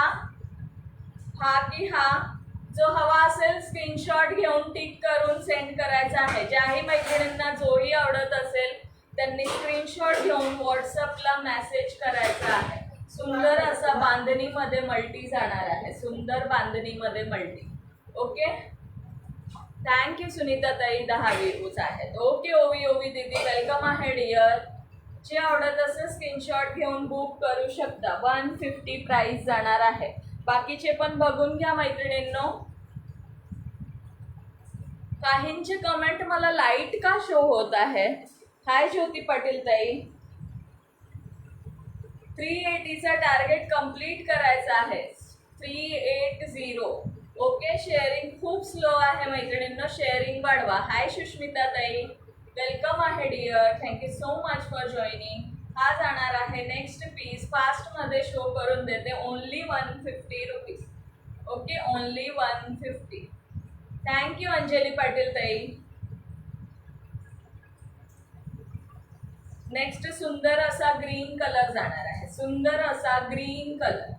हा की हा? जो हवा असेल स्क्रीनशॉट घेऊन टिक करून सेंड करायचा आहे. ज्याही मैत्रिणींना जोही आवडत असेल त्यांनी स्क्रीनशॉट घेऊन व्हॉट्सअपला मेसेज करायचा आहे. सुंदर असा बांधणीमध्ये मल्टी जाणार आहे. सुंदर बांधणीमध्ये मल्टी. ओके, थँक्यू सुनीता ताई. 10 व्ह्यूज आहेत. ओके, ओवी दीदी वेलकम आहे डिअर. जे आवडत असेल स्क्रीनशॉट घेऊन बुक करू शकता. 150 प्राइस जाणार आहे. बाकीचे पण बघून घ्या मैत्रिणींनो. काहींचे कमेंट मला लाईट का शो होत आहे. हाय ज्योती पाटील ताई. 380चा टार्गेट कंप्लीट करायचा आहे. 380. ओके, शेअरिंग खूप स्लो आहे मैत्रिणींनो. शेअरिंग वाढवा. हाय सुष्मिता ताई, वेलकम आहे dear. Thank you so much for joining. हा जाणार आहे नेक्स्ट पीस. फास्ट मध्ये शो करून देते. Only 150 rupees. Okay, only 150. Thank you Anjali Patil ताई. नेक्स्ट सुंदर असा ग्रीन कलर जाणार आहे. सुंदर असा ग्रीन कलर.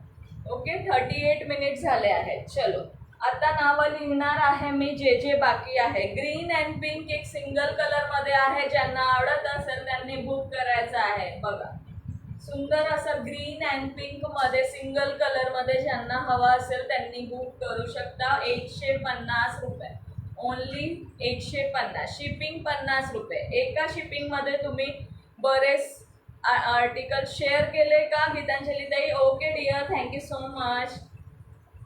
ओके, 38 मिनिट झाले आहेत. चलो आता नावं लिहिणार आहे मी जे बाकी आहे. ग्रीन अँड पिंक एक सिंगल कलर मध्ये आहे. ज्यांना आवडत असेल त्यांनी बुक करायचं आहे. बघा, सुंदर असं ग्रीन अँड पिंक मध्ये सिंगल कलर मध्ये ज्यांना हवा असेल त्यांनी बुक करू शकता. 150 रुपये. ओनली 150. शिपिंग 50 रुपये. एका शिपिंग मध्ये तुम्ही बरेच आर्टिकल शेअर केले का गीतांजली ताई? Okay dear, thank you so much.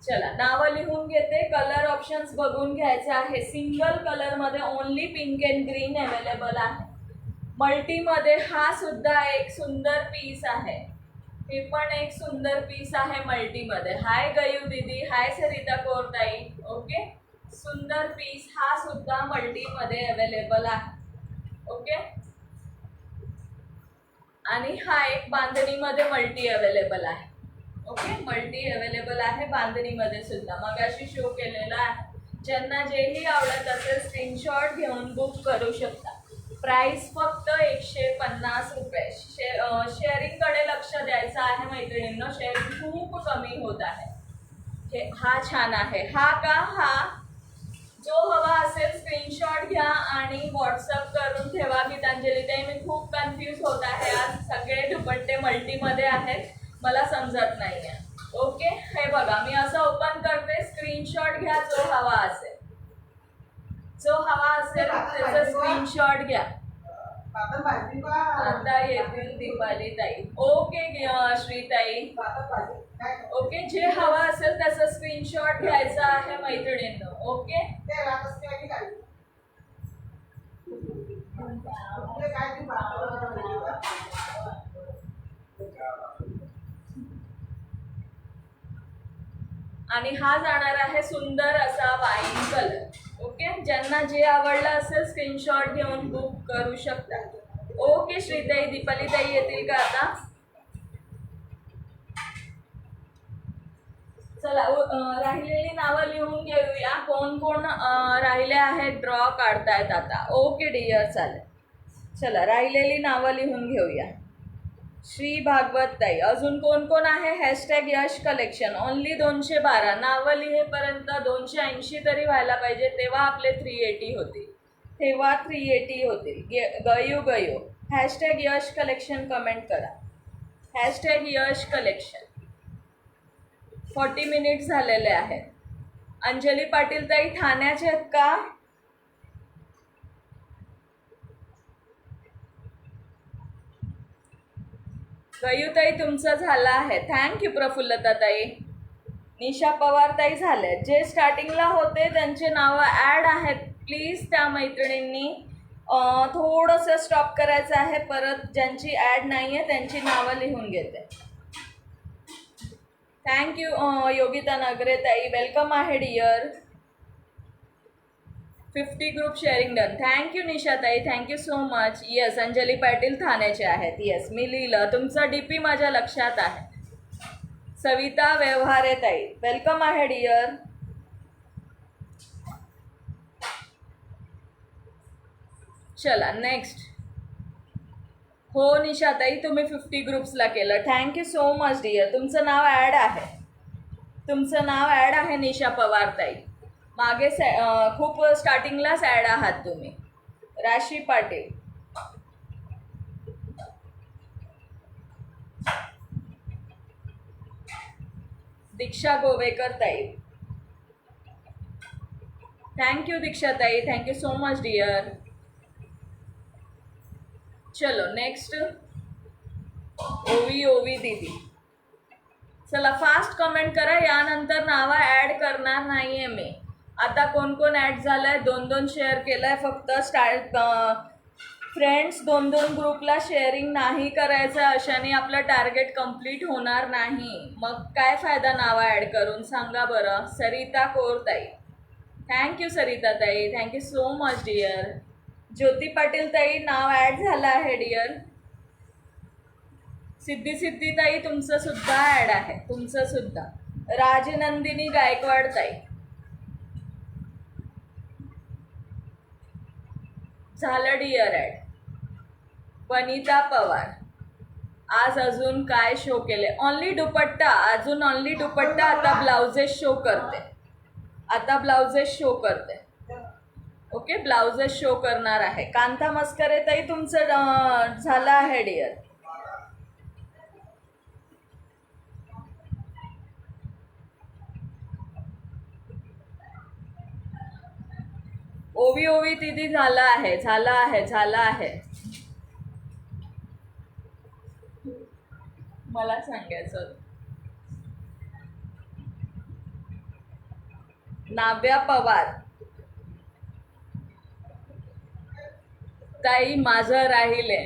चला नावं लिहून घेते. कलर ऑप्शन्स बघून घ्यायचे आहे. सिंगल कलर मध्ये only pink and green available आहे. मल्टी मध्ये हा सुद्धा एक सुंदर पीस आहे. हे पण एक सुंदर पीस आहे मल्टी मध्ये. हाय गयू दीदी, हाय सरिता कौर ताई. ओके, सुंदर पीस हा सुद्धा मल्टी मध्ये अवेलेबल आहे. ओके, आणि हा एक बांधणीमध्ये मल्टी अवेलेबल आहे. ओके, मल्टी अवेलेबल आहे बांधणीमध्ये सुद्धा. मगाशी शो केलेला आहे. ज्यांना जेही आवडत असेल स्क्रीनशॉट घेऊन बुक करू शकता. प्राइस फक्त 150 रुपये. शेअरिंगकडे लक्ष द्यायचं आहे मैत्रिणींनो. शेअरिंग खूप कमी होत आहे. हा छान आहे. हा का? हा जो हवा असेल स्क्रीनशॉट घ्या आणि व्हॉट्सअप करून ठेवा. गीतांजली ताई मी खूप कन्फ्यूज होत आहे. आज सगळे दुपट्टे मल्टीमध्ये आहेत, मला समजत नाही आहे. ओके, हे बघा मी असं ओपन करते. स्क्रीनशॉट घ्या जो हवा असेल. जो हवा असेल त्याचा स्क्रीनशॉट घ्या. आता येतील दीपाली ताई. ओके श्रीताई. ओके, जे हवा असेल त्याचा स्क्रीनशॉट घ्यायचा आहे मैत्रिणींनो. ओके, आणि हा जाणार आहे सुंदर असा वाईन कलर. ओके, ज्यांना जे आवडलं असेल स्क्रीनशॉट घेऊन बुक करू शकतात. ओके श्रीताई, दीपालीताई येतील का आता? चला राहिलेली नावं लिहून घेऊया. कोण कोण राहिले आहेत ड्रॉ काढतायत आता. ओके डिअर, चालेल. चला राहिलेली नावं लिहून घेऊया. श्री भागवत ताई, अजून कोण कोण आहे? हॅशटॅग यश कलेक्शन. ओनली 212 नावं लिहेपर्यंत 280 तरी व्हायला पाहिजे, तेव्हा आपले 380 होतील. गयू गयू. हॅशटॅग यश कलेक्शन कमेंट करा. हॅशटॅग यश कलेक्शन. 40 मिनिट्स झालेले आहेत. अंजली पाटील ताई ठाण्याचे आहेत का? गयूताई तुमचं झालं आहे. थँक्यू प्रफुल्लता ताई. निशा पवार ताई झाले. जे स्टार्टिंगला होते त्यांचे नावं ॲड आहेत. प्लीज त्या मैत्रिणींनी थोडंसं स्टॉप करायचं आहे. परत ज्यांची ॲड नाही आहे त्यांची नावं लिहून घेते. थँक्यू योगिता नगरे ताई, वेलकम आहे dear. 50 group sharing done. Thank you Nishatai, thank you so much. Yes, Anjali Patil ठाण्याचे आहेत. येस, मी लिहिलं. तुमचा डीपी माझ्या लक्षात आहे. सविता व्यवहारे ताई, वेलकम आहे डिअर. चला नेक्स्ट. हो निशाताई, तुम्ही 50 ग्रुप्सला केलं. Thank you so much dear. तुमचं नाव ॲड आहे. निशा पवार ताई. मागे खूप स्टार्टिंगलाच ॲड आहात तुम्ही. राशी पाटील, दीक्षा गोवेकर ताई, थँक्यू दीक्षा ताई, थँक्यू सो मच डिअर. चलो नेक्स्ट. ओवी दीदी. चला फास्ट कमेंट करा. यानंतर नावं ॲड करणार नाही आहे मी. आता कोण कोण ॲड झालं आहे? 2-2 शेअर केलं आहे फक्त. फ्रेंड्स 2-2 ग्रुपला शेअरिंग नाही करायचं. अशाने आपलं टार्गेट कंप्लीट होणार नाही. मग काय फायदा नावं ॲड करून, सांगा बरं. सरिता कोरताई, थँक्यू सरिता ताई, thank you so much dear. Jyoti Patil ताई, नाव ॲड झालं आहे डिअर. सिद्धी ताई, तुमचं सुद्धा ॲड आहे. तुमचं सुद्धा. राजनंदिनी गायकवाड ताई, झालं डिअर ॲड. वनिता पवार, आज अजून काय शो केले? ओनली दुपट्टा. अजून ओनली दुपट्टा. आता ब्लाउजेस शो करते. ओके, ब्लाउजेस शो करणार आहे. कांता मस्करे ताई, तुमचं झालं आहे डिअर. ओवी दीदी, झालं आहे. मला सांगायचं. नाव्या पवार ताई, माझं राहिले.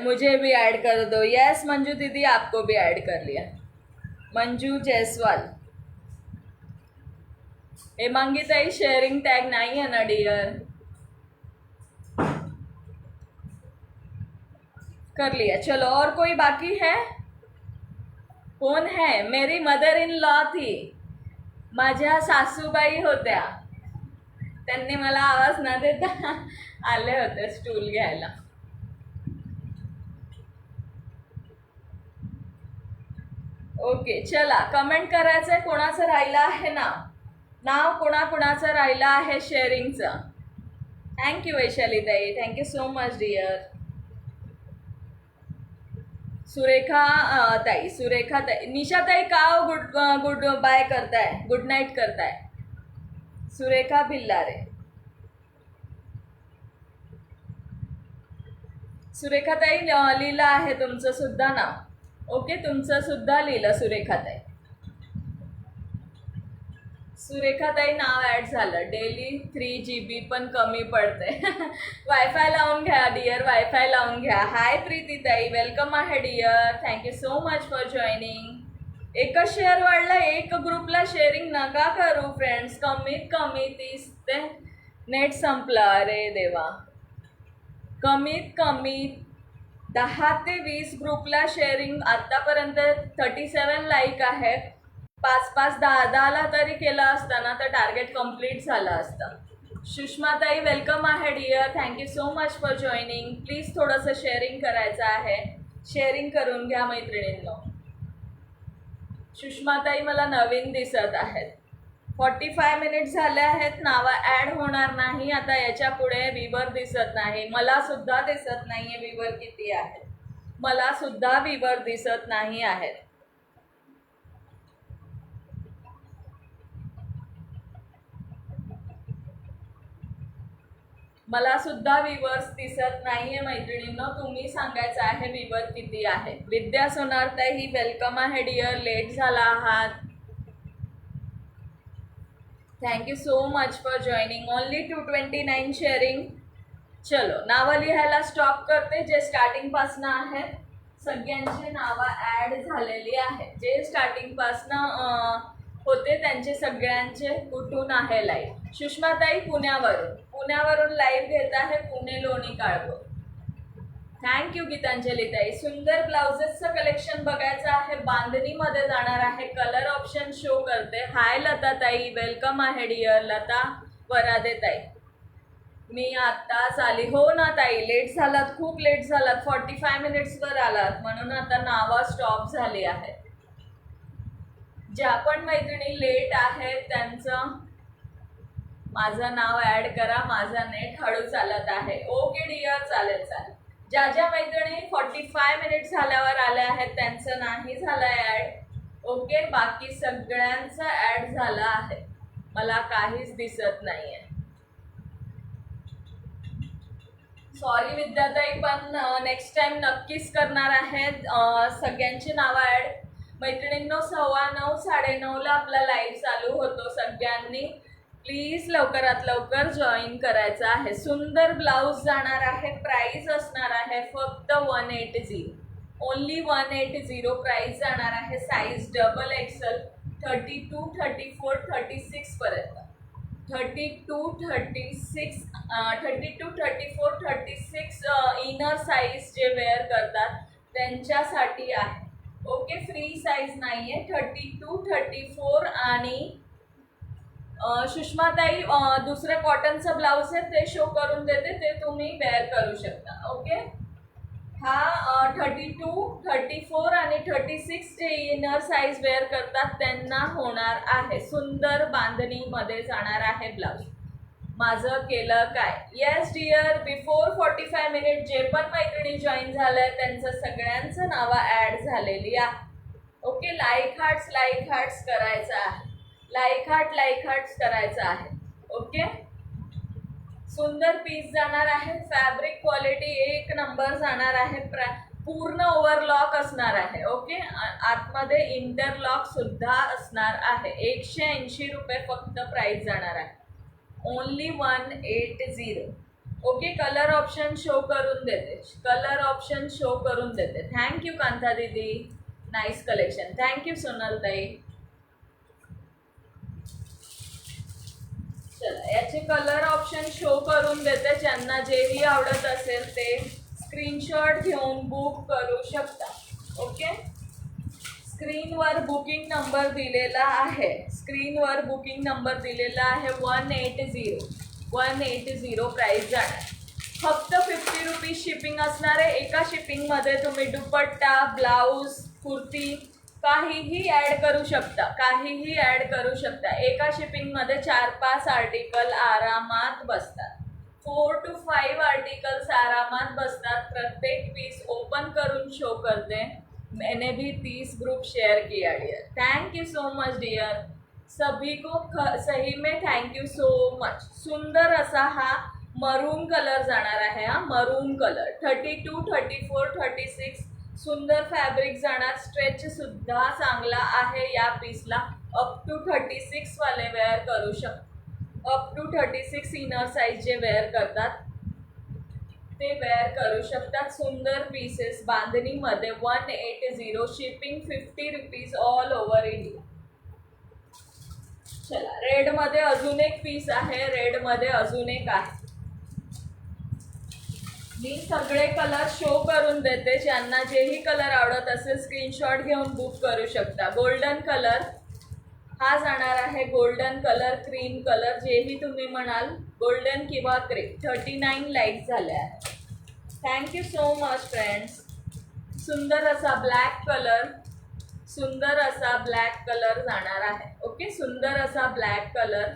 मुझे भी ऐड कर दो. यस मंजू दीदी, आपको भी ऐड कर लिया. मंजू जायसवाल. हेमांगी ताई, शेयरिंग टैग नहीं है ना डियर? कर लिया. चलो, और कोई बाकी है? कौन है? मेरी मदर इन लॉ थी. माझ्या सासूबाई होत्या. त्यांनी मला आवाज न देता आले होते स्टूल घ्यायला. ओके, चला कमेंट करायचंय. कोणाचं राहिलं आहे नाव कोणाचं राहिलं आहे शेअरिंगचं? थँक्यू वैशाली ताई, thank you so much dear. Surekha ताई, निशा ताई का गुड बाय करताय, गुड नाईट करताय? सुरेखा भिल्लारे. सुरेखा ताई, लिहिलं आहे तुमचं सुद्धा नाव. ओके, तुमचं सुद्धा लिहिलं सुरेखाताई. सुरेखाताई नाव ॲड झालं. डेली 3 GB पण कमी पडते. वायफाय लावून घ्या डिअर, वायफाय लावून घ्या. हाय प्रीतीताई, वेलकम आहे dear. Thank you so much for joining. एकच शेअर वाढला, एक ग्रुपला शेअरिंग नका करू फ्रेंड्स. कमीत कमी 30 ते नेट संपलं. अरे देवा, कमीत कमी 10 ते 20 ग्रुपला शेअरिंग. आतापर्यंत 37 लाईक आहे. 5-5, 10-10ला तरी केलं असताना तर टार्गेट कम्प्लीट झालं असतं. सुषमाताई वेलकम आहे dear, thank you so much for joining. Please थोडंसं शेअरिंग करायचं आहे, शेअरिंग करून घ्या मैत्रिणींनो. सुषमाताई मला नवीन दिसत आहेत. 45 मिनिट झाले आहेत, नावं ॲड होणार नाही आता याच्या पुढे. व्ह्यूवर दिसत नाही, मला सुद्धा दिसत नाही आहे व्ह्यूवर किती आहे. मला सुद्धा व्ह्यूवर दिसत नाही आहेत. मला सुद्धा व्ह्यूवर्स दिसत नाहीये मैत्रिणींनो. तुम्ही सांगायचं आहे व्ह्यूवर किती आहे. विद्या सोनारताई वेलकम आहे डिअर, लेट झाला आहात. Thank you so much for joining. Only 229 sharing. चलो नावं लिहायला स्टॉप करते. जे स्टार्टिंगपासनं आहेत सगळ्यांची नावं ॲड झालेली आहे. जे स्टार्टिंगपासनं होते त्यांचे सगळ्यांचे कुठून आहे लाईव्ह. सुषमाताई पुण्यावरून लाईव्ह घेत आहे, पुणे लोणी काळभोर. थँक्यू गीतांजलीताई. सुंदर ब्लाउजेसचं कलेक्शन बघायचं आहे, बांधणीमध्ये जाणार आहे. कलर ऑप्शन शो करते. हाय लताताई, वेलकम आहे डिअर. लता वरादेताई, मी आत्ताच आली. हो ना ताई, लेट झालात, खूप लेट झालात. 45 मिनिट्सवर आलात म्हणून आता नावं स्टॉप झाली आहेत. ज्या पण मैत्रिणी लेट आहेत त्यांचं माझं नाव ॲड करा. माझा नेट हळू चालत आहे. ओके डिअर, चालेल. ज्या ज्या मैत्रिणी 45 मिनिट झाल्यावर आल्या आहेत त्यांचं नाही झालं ॲड. ओके, बाकी सगळ्यांचं ॲड झालं आहे. मला काहीच दिसत नाही आहे. सॉरी विद्याताई, पण नेक्स्ट टाइम नक्कीच करणार आहेत. सगळ्यांची नावं ॲड. मैत्रिणींनो 9:15 9:30ला आपला लाईव्ह चालू होतो. सगळ्यांनी प्लीज लवकरात लवकर जॉईन करायचं आहे. सुंदर ब्लाऊज जाणार आहे. प्राईस असणार आहे फक्त 180. ओनली 180 प्राईस जाणार आहे. साईज XXL 32, 34, 36 पर्यंत. 32, 34, 36 इनर साईज जे वेअर करतात त्यांच्यासाठी आहे. ओके, फ्री साईज नाही आहे. 32, 34 आणि सुषमाताई दुसरं कॉटनचं ब्लाऊज आहे ते शो करून देते, ते तुम्ही वेअर करू शकता. ओके, हा 32, 34 आणि 36 जे इनर साईज वेअर करतात त्यांना होणार आहे. सुंदर बांधणीमध्ये जाणार आहे ब्लाऊज. माझं केलं काय? येस डिअर, बिफोर 45 मिनिट जे पण मैत्रिणी जॉईन झालंय त्यांचं सगळ्यांचं नावं ॲड झालेली आहे. ओके, लाईक हार्ट्स करायचं आहे. लाईक हार्ट्स करायचं आहे. ओके, सुंदर पीस जाणार आहे. फॅब्रिक क्वालिटी एक नंबर जाणार आहे. पूर्ण ओव्हरलॉक असणार आहे. ओके, आतमध्ये इंटरलॉक सुद्धा असणार आहे. 180 रुपये फक्त प्राईस जाणार आहे. Only 180. Okay, colour option show करून देते. थँक्यू कांता दीदी, नाईस कलेक्शन. थँक्यू सोनल ताई. चला, याचे कलर ऑप्शन शो करून देते. ज्यांना जेही आवडत असेल ते स्क्रीनशॉट घेऊन बुक करू शकता. ओके, स्क्रीनवर बुकिंग नंबर दिलेला आहे. 180 प्राईस जाणार. फक्त 50 रुपीज शिपिंग असणार आहे. एका शिपिंगमध्ये तुम्ही दुपट्टा, ब्लाऊज, कुर्ती काहीही ॲड करू शकता. एका शिपिंगमध्ये 4-5 आर्टिकल आरामात बसतात. 4 to 5 आर्टिकल्स आरामात बसतात. प्रत्येक पीस ओपन करून शो करते. मैंने भी 30 ग्रुप शेयर किया dear. Thank you so much dear. सभी को सही में थैंक यू सो मच. सुंदर असा हा मरून कलर जाणार आहे. हा मरून कलर 32, 34, 36 सुंदर फॅब्रिक जाणार. स्ट्रेच सुद्धा चांगला आहे या पीसला. अप टू 36 वाले वेअर करू शकतो. अप टू 36 इनर साईज जे वेअर करतात ते वेअर करू शकतात. सुंदर पीसेस बांधणीमध्ये 180, shipping 50 rupees all over India. चला, रेडमध्ये अजून एक पीस आहे, रेडमध्ये अजून एक आहे. मी सगळे कलर शो करून देते, ज्यांना जेही कलर आवडत असेल स्क्रीनशॉट घेऊन बुक करू शकता. गोल्डन कलर हा जाणार आहे, गोल्डन कलर, क्रीम कलर, जेही तुम्ही म्हणाल, गोल्डन किंवा क्रीम. 39 लाईक झाले आहे. Thank you so much friends. सुंदर असा ब्लॅक कलर, सुंदर असा ब्लॅक कलर जाणार आहे. ओके, सुंदर असा black colour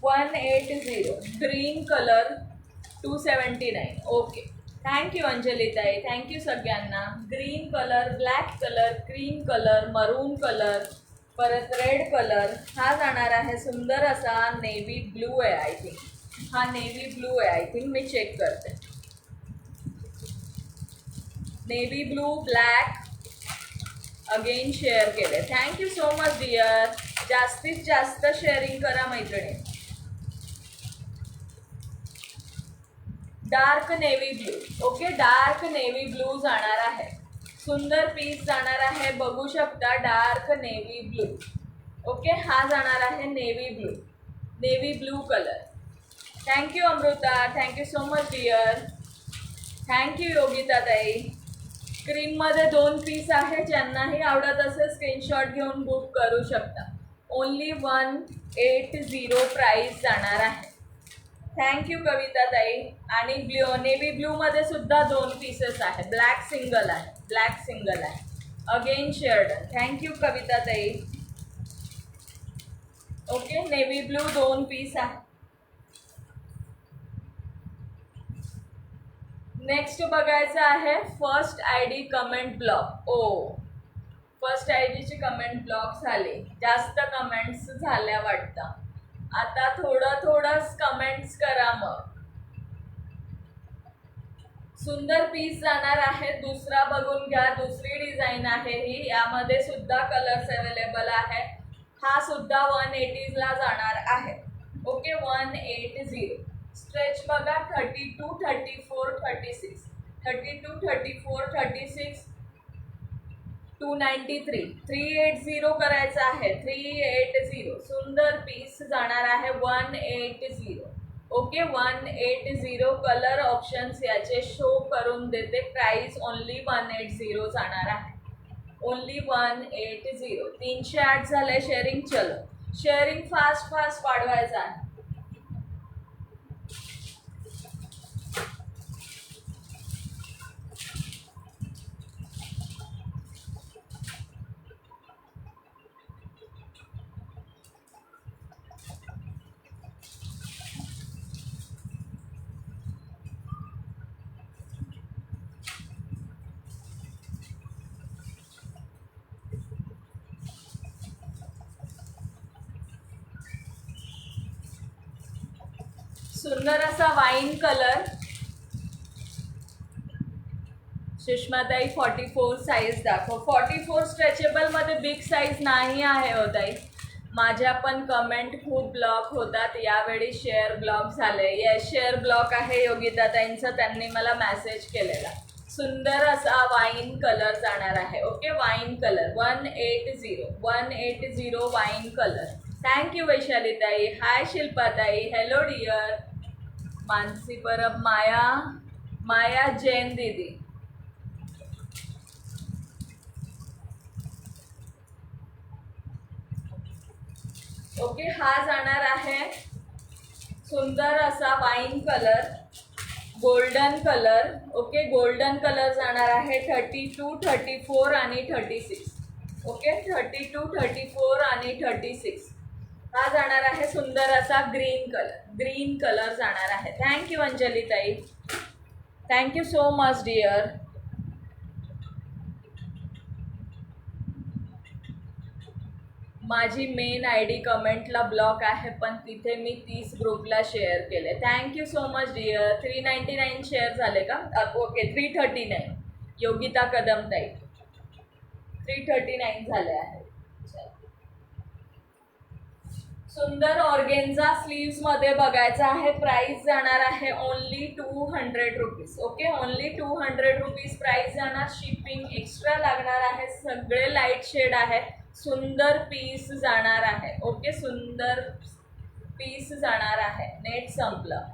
180. Green colour 279. Okay, thank you Anjalitai, thank you सगळ्यांना. Green colour, black colour, cream colour, maroon colour, परत रेड कलर हा जाणार आहे. सुंदर असा नेव्ही ब्लू आहे, आय थिंक हा नेव्ही ब्लू आहे, आय थिंक, मी चेक करते. Navy blue, black again share केले. Thank you so much dear. जास्तीत जास्त शेअरिंग करा मैत्रिणी. Dark navy blue. Okay, dark navy blue जाणार आहे. सुंदर पीस जाणार आहे, बघू शकता, डार्क नेव्ही ब्लू. ओके, हा जाणार आहे navy blue, navy blue colour. Thank you Amrita, thank you so much dear. Thank you Yogita ताई. क्रीममध्ये 2 पीस आहे, ज्यांनाही आवडत असेल स्क्रीनशॉट घेऊन बुक करू शकता. ओनली 180 प्राईस जाणार आहे. थँक्यू कविता ताई. आणि नेव्ही ब्लूमध्ये सुद्धा 2 पीसेस आहे, ब्लॅक सिंगल आहे, ब्लॅक सिंगल आहे. Again shared. Thank you Kavita Tai. Okay, navy blue 2 piece आहे. नेक्स्ट बघायचं आहे first I D comment block. Oh, first I डीची कमेंट ब्लॉक झाली, जास्त कमेंट्स झाल्या वाटतं. आता थोडंच कमेंट्स करा. मग सुंदर पीस जाणार आहे. दुसरा बघून घ्या, दुसरी डिझाईन आहे ही, यामध्ये सुद्धा कलर्स अवेलेबल आहे. हा सुद्धा 180ला जाणार आहे. ओके, 180. स्ट्रेच बघा, 32, 34, 36, 32, 34, 36, 293, 380 करायचं आहे. 380 सुंदर पीस जाणार आहे. 180. ओके, 180. कलर ऑप्शन्स याचे शो करून देते. प्राइस ओनली 180 जाणार आहे. ओनली 180. 308 झाले शेअरिंग. चलो, शेअरिंग फास्ट वाढवायचं आहे. सुंदर असा वाईन कलर. सुषमाताई 44 साईज दाखव. 44 स्ट्रेचेबलमध्ये बिग साईज नाही आहे हो ताई. माझ्या पण कमेंट खूप ब्लॉक होतात. यावेळी शेअर ब्लॉक झाले. येस, शेअर ब्लॉक आहे योगिता ताईंचं, त्यांनी मला मेसेज केलेला. सुंदर असा वाईन कलर जाणार आहे. Okay, wine colour 180 wine colour. Thank you Vaishalitai. Hi Shilpatai, hello dear. Mansi Parab, Maya Jain Didi. Okay, हा जाणार आहे सुंदर असा wine colour, golden colour. Okay, golden colour जाणार आहे. 32, 34 आणि 36. ओके, 32, 34 आणि 36 हा जाणार आहे. सुंदर असा ग्रीन कलर जाणार आहे. थँक्यू अंजली ताई, थँक्यू सो मच डिअर. माझी मेन आय डी कमेंटला ब्लॉक आहे, पण तिथे मी 30 ग्रुपला शेअर केले. Thank you so much dear. 399 share झाले का? ओके, 339. योगिता कदम ताई 339 झाले आहे. सुंदर ऑर्गेन्झा स्लीव्स मध्ये बघायचं आहे. प्राइस जाणार आहे only 200 rupees. Okay, only 200 rupees price जाणार. शिपिंग एक्स्ट्रा लागणार आहे. सगळे लाईट शेड आहे. सुंदर पीस जाणार आहे. ओके, सुंदर पीस जाणार आहे. नेट संपलं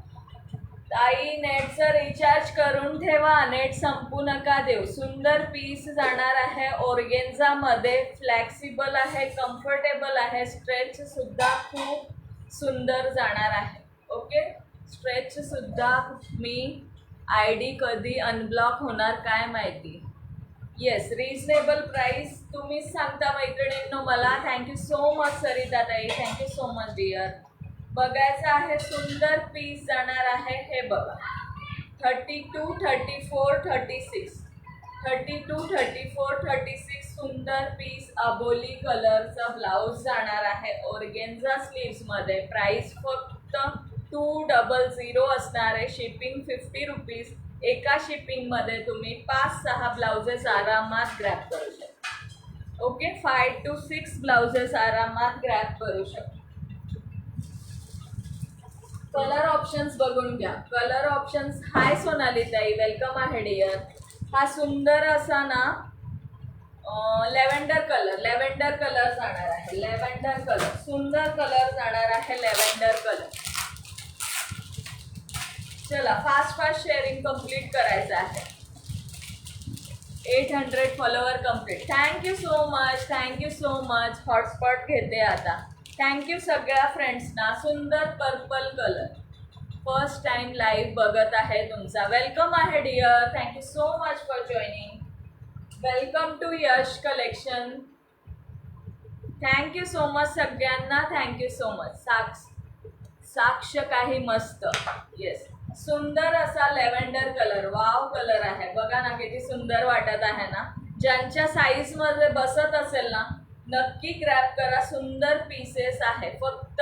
ताई, नेटचं रिचार्ज करून ठेवा, नेट संपू नका देऊ. सुंदर पीस जाणार आहे. ऑर्गेन्झा मध्ये फ्लेक्सिबल आहे, कम्फर्टेबल आहे. स्ट्रेच सुद्धा खूप सुंदर जाणार आहे. ओके, स्ट्रेच सुद्धा. मी ID कधी अनब्लॉक होणार काय माहिती. येस, रिजनेबल प्राइस तुम्हीच सांगता मैत्रिणींनो मला. थँक्यू सो मच सरिता ताई, थँक्यू सो मच डिअर. बघायचं आहे. सुंदर पीस जाणार आहे. हे बघा, 32, 34, 36, 32, 34, 36 सुंदर पीस. अबोली कलरचा ब्लाऊज जाणार आहे ऑर्गेन्झा स्लीव्समध्ये. प्राइस फक्त 200 असणार आहे. Shipping 50 rupees. एका शिपिंगमध्ये तुम्ही 5-6 ब्लाउजेस आरामात ग्रॅब करू शकता. ओके, 5 to 6 ब्लाउजेस आरामात ग्रॅब करू शकता. कलर ऑप्शन्स बघून घ्या. Colour options. हाय सोनाली ताई, वेलकम आहे डिअर. हा सुंदर असा ना लेव्हेंडर कलर जाणार आहे. लेव्हेंडर कलर सुंदर कलर जाणार आहे. Lavender colour. चला फास्ट शेअरिंग कंप्लीट करायचं आहे. 800 follower complete. Thank you so much, thank you so much. Hotspot घेते आता. थँक्यू सगळ्या फ्रेंड्सना. सुंदर purple colour. First time live बघत आहे तुमचा. वेलकम आहे dear. Thank you so much for joining. Welcome to Yash collection. Thank you so much सगळ्यांना. Thank you so much. साक्ष काही मस्त. येस, सुंदर असा लेव्हेंडर कलर. वाव कलर आहे. बघा ना किती सुंदर वाटत आहे ना. ज्यांच्या साईजमध्ये बसत असेल ना नक्की ग्रॅब करा. सुंदर पीसेस आहे. फक्त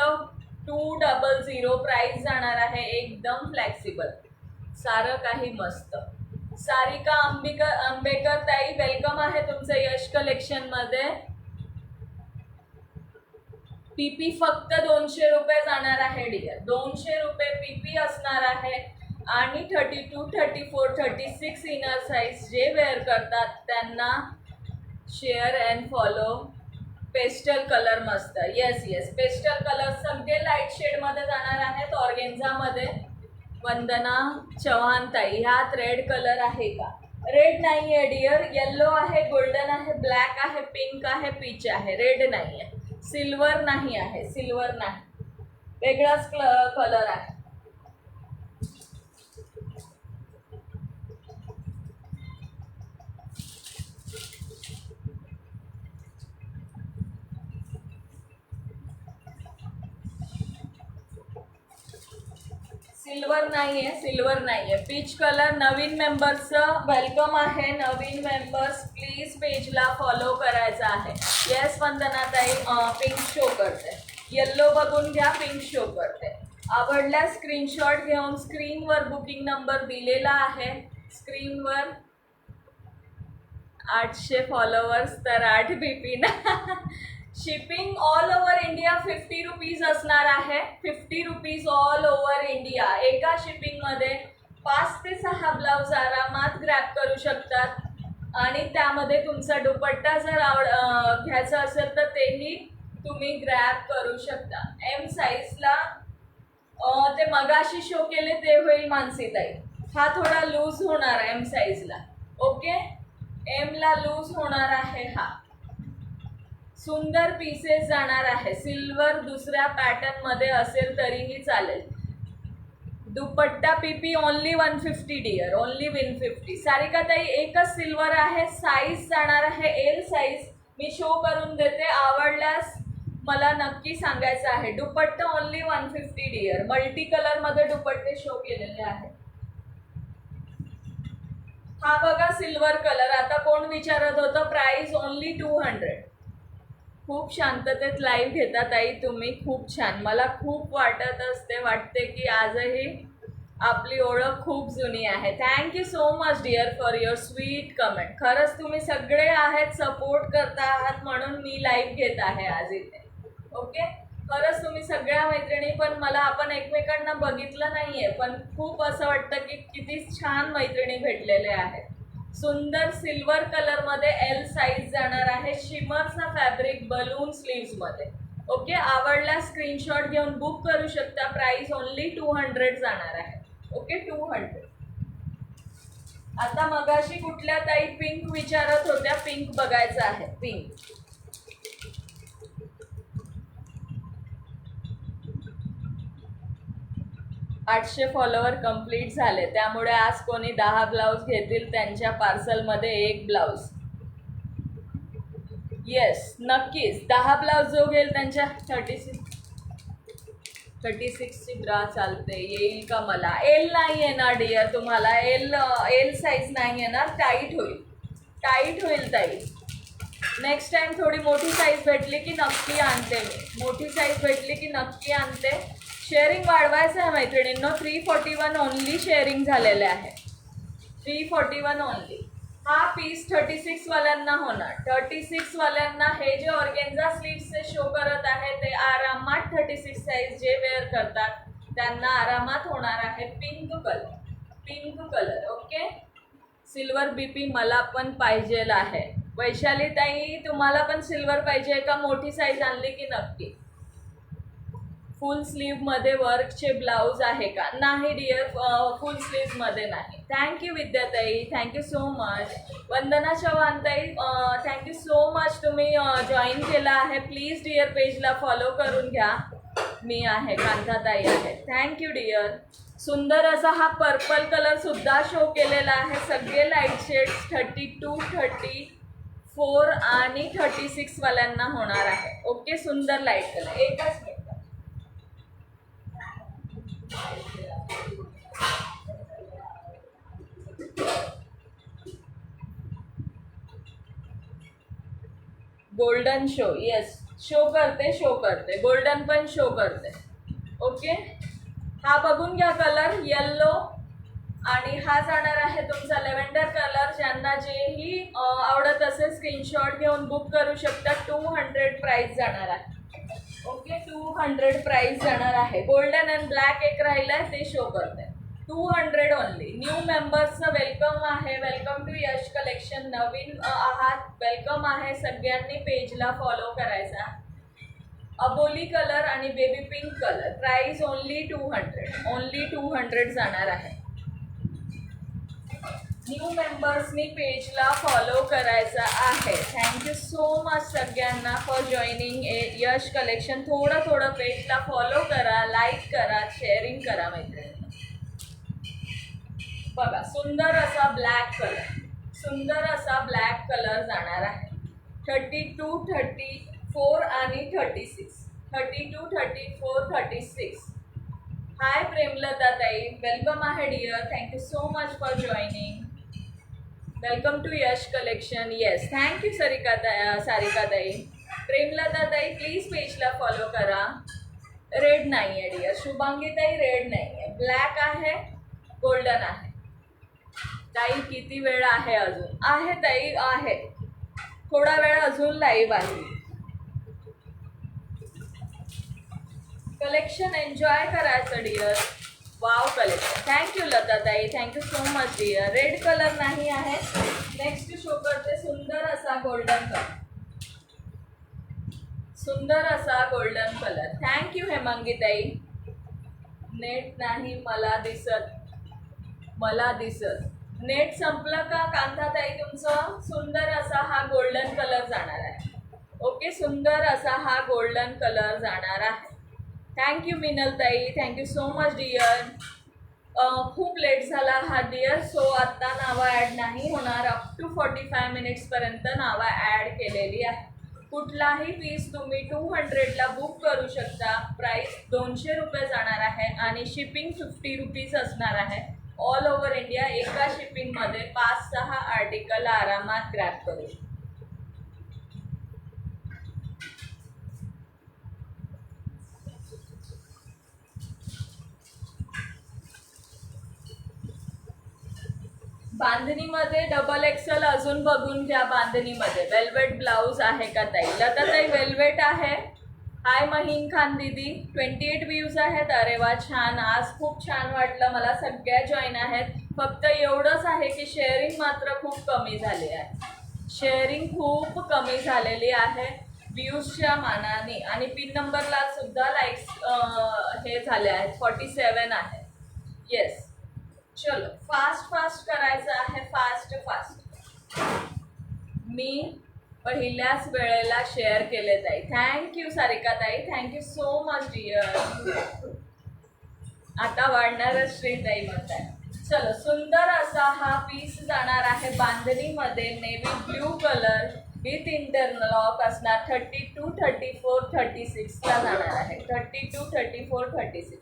200. प्राइस जाणार आहे. एकदम फ्लेक्सिबल. सारं काही मस्त. सारिका आंबेकर ताई, वेलकम आहे तुमचं यश कलेक्शन मध्ये. PP फक्त 200 रुपये जाणार आहे डिअर. 200 रुपये PP असणार आहे. आणि 32, 34, 36 इनर साईज जे वेअर करतात त्यांना share and follow. Pastel colour मस्त. येस येस, पेस्टल कलर सगळे लाईट शेडमध्ये जाणार आहेत ऑर्गेन्झामध्ये. वंदना चव्हाण ताई, ह्यात रेड कलर आहे का? रेड नाही आहे डिअर. येल्लो आहे, गोल्डन आहे, ब्लॅक आहे, पिंक आहे, पीच आहे. रेड नाही आहे. सिल्वर नाही आहे. सिल्वर नाही, वेगळाच कलर आहे. सिल्वर नाही आहे. सिल्वर नाही आहे. Peach colour. नवीन मेंबर्सचं वेलकम आहे. नवीन मेंबर्स प्लीज पेजला फॉलो करायचं आहे. येस वंदना ताई, पिंक शो करते. येल्लो बघून घ्या, पिंक शो करते. आवडल्यास स्क्रीनशॉट घेऊन स्क्रीनवर बुकिंग नंबर दिलेला आहे. स्क्रीनवर 800 फॉलोअर्स तर 8 BP ना. Shipping all over India 50 rupees असणार आहे. 50 रुपीज ऑल ओव्हर इंडिया. एका शिपिंगमध्ये 5 ते 6 ब्लाऊज आरामात ग्रॅब करू शकतात. आणि त्यामध्ये तुमचा दुपट्टा जर घ्यायचा असेल तर तेही तुम्ही ग्रॅब करू शकता. M साईजला ते मगाशी शो केले ते होईल मानसीताई. हा थोडा लूज होणार M साईजला. ओके, M ला लूज होणार आहे. हा सुंदर पीसेस जाणार आहे. सिल्वर दुसऱ्या पॅटर्न मध्ये असेल तरीही चालेल. Dupatta PP only 150 dear. Only 150. Sarika ताई, एकच सिल्वर आहे. साईज जाणार आहे L साईज. मी शो करून देते. आवडल्यास मला नक्की सांगायचं आहे. दुपट्टा ओनली 150 डिअर. मल्टी कलर मध्ये दुपट्टे शो केलेले आहेत. हा बघा सिल्वर कलर. आता कोण विचारत होतं प्राइस ओनली 200. खूप शांततेत लाईव्ह घेतात आई तुम्ही. खूप छान. मला खूप वाटते की आजही आपली ओळख खूप जुनी आहे. Thank you so much dear for your sweet comment. खरंच तुम्ही सगळे आहेत, सपोर्ट करता आहात म्हणून मी लाईव्ह घेत आहे आज इथे. ओके, खरंच तुम्ही सगळ्या मैत्रिणी, पण मला आपण एकमेकांना बघितलं नाहीये, पण खूप असं वाटतं की किती छान मैत्रिणी भेटलेल्या आहेत. सुंदर सिल्वर कलर मध्ये एल साईज जाणार आहे, शिमरचा फॅब्रिक बलून स्लीव्स मध्ये. ओके, आवडला स्क्रीनशॉट घेऊन बुक करू शकता. प्राइस ओनली 200 जाणार आहे. ओके, 200. आता मगाशी कुठल्या ताई पिंक विचारत होत्या, पिंक बघायचं आहे. पिंक 800 फॉलोवर कंप्लीट झाले, त्यामुळे आज कोणी 10 ब्लाऊज घेतील त्यांच्या पार्सलमध्ये एक ब्लाऊज. येस, नक्कीच 10 ब्लाऊज जो घेईल त्यांच्या 36ची ब्रा चालते, येईल का मला? एल नाही येणार डिअर, तुम्हाला एल साईज नाही येणार, टाईट होईल ताई. नेक्स्ट टाइम थोडी मोठी साईज भेटली की नक्की आणते मी, मोठी साईज भेटली की नक्की आणते. शेअरिंग वाढवायचं आहे मैत्रिणींनो. 341 ओनली शेअरिंग झालेले आहे, 341 ओनली. हा पीस 36 वाल्यांना होणार. 36 वाल्यांना हे जे ऑर्गेन्झा स्लीव्सचे शो करत आहे ते आरामात 36 साईज जे वेअर करतात त्यांना आरामात होणार आहे. Pink colour. Okay, silver BP मला पण पाहिजे आहे. वैशाली ताई, तुम्हाला पण सिल्वर पाहिजे का? मोठी साईज आणली की नक्की. फुल स्लीव मध्ये वर्कचे ब्लाऊज आहे का? नाही डिअर, फुल स्लीव मध्ये नाही. थँक्यू विद्याताई, thank you so much. Vandana Chavan ताई, थँक्यू सो मच, तुम्ही जॉईन केला आहे. प्लीज डिअर पेजला फॉलो करून घ्या. मी आहे, कांताताई आहे. Thank you dear. सुंदर असा हा पर्पल कलर सुद्धा शो केलेला आहे. सगळे लाईट शेड्स 32, 34 आणि 36 वाल्यांना होणार आहे. ओके, सुंदर लाईट कलर. एकच minute. Golden show, yes, show करते. गोल्डन पण शो करते. ओके, हा बघून घ्या कलर, येल्लो. आणि हा जाणार आहे तुमचा लेव्हेंडर कलर. ज्यांना जेही आवडत असेल स्क्रीनशॉट घेऊन बुक करू शकता. 200 प्राइस जाणार आहे. ओके, 200 प्राइस जाणार आहे. गोल्डन अँड ब्लॅक एक राहिलाय, ते शो करते. 200 ओनली. न्यू मेंबर्सचं वेलकम आहे. Welcome to Yash collection. नवीन आहात, वेलकम आहे. सगळ्यांनी पेजला फॉलो करायचा. अबोली कलर आणि baby pink colour. Price only 200 जाणार आहे. न्यू मेंबर्सनी पेजला फॉलो करायचा आहे. थँक्यू सो मच सगळ्यांना फॉर जॉईनिंग यश कलेक्शन. थोडं पेजला फॉलो करा, लाईक करा, शेअरिंग करा मैत्रिणी. बघा, सुंदर असा ब्लॅक कलर जाणार आहे. 32, 34 आणि 36. 32, 34, 36. हाय प्रेमलता ताई, वेलकम आहे dear. Thank you so much for joining. Welcome to Yash collection. Yes, thank you Sarika ताई. प्रेमलता ताई, प्लीज पेजला फॉलो करा. रेड नाही आहे डिअर. शुभांगी ताई, रेड नाही आहे, ब्लॅक आहे, गोल्डन आहे. ताई किती वेळ आहे अजून? आहे ताई, आहे, थोडा वेळ अजून लाईव्ह आहे. कलेक्शन एन्जॉय करायचं dear. Wow collection. Thank you Lata ताई, thank you so much dear. Red colour नाही आहे. नेक्स्ट शो करते सुंदर असा गोल्डन कलर. थँक्यू हेमांगी ताई. नेट नाही मला दिसत. नेट संपलं का कांताताई तुमचं? सुंदर असा हा गोल्डन कलर जाणार आहे. ओके, सुंदर असा हा गोल्डन कलर जाणार आहे. थँक्यू मिनल ताई, थँक्यू सो मच डिअर. खूप लेट झाला हा डिअर, सो आत्ता नावं ॲड नाही होणार. अप टू 45 मिनिट्सपर्यंत नावं ॲड केलेली आहे. कुठलाही पीस तुम्ही 200ला बुक करू शकता. प्राईस 200 रुपये जाणार आहे आणि शिपिंग 50 रुपीज असणार आहे. ऑल ओव्हर इंडिया एका शिपिंगमध्ये 5-6 आर्टिकल आरामात ग्रॅब करू शकता. बांधणीमध्ये डबल एक्सेल अजून बघून घ्या. बांधणीमध्ये वेल्वेट ब्लाऊज आहे का ताई? लता ताई, वेल्वेट आहे. हाय महिन खान दीदी, 28 व्ह्यूज आहेत. अरे वा, छान. आज खूप छान वाटलं मला. सगळ्या जॉईन आहेत. फक्त एवढंच आहे की शेअरिंग मात्र खूप कमी झाली आहे. शेअरिंग खूप कमी झालेली आहे व्ह्यूजच्या मानाने. आणि पिन नंबरला सुद्धा लाईक्स हे झाले आहेत, 47 आहे. येस, चलो फास्ट फास्ट करायचं आहे. फास्ट मी पहिल्याच वेळेला शेअर केले ताई. थँक्यू सारिका ताई, थँक्यू सो मच डिअर. आता वाढणारच श्री ताई म्हणताय. चलो, सुंदर असा हा पीस जाणार आहे बांधणीमध्ये. Navy blue colour with interlock असणार. 32, 34, 36ला जाणार आहे. 32, 34, 36.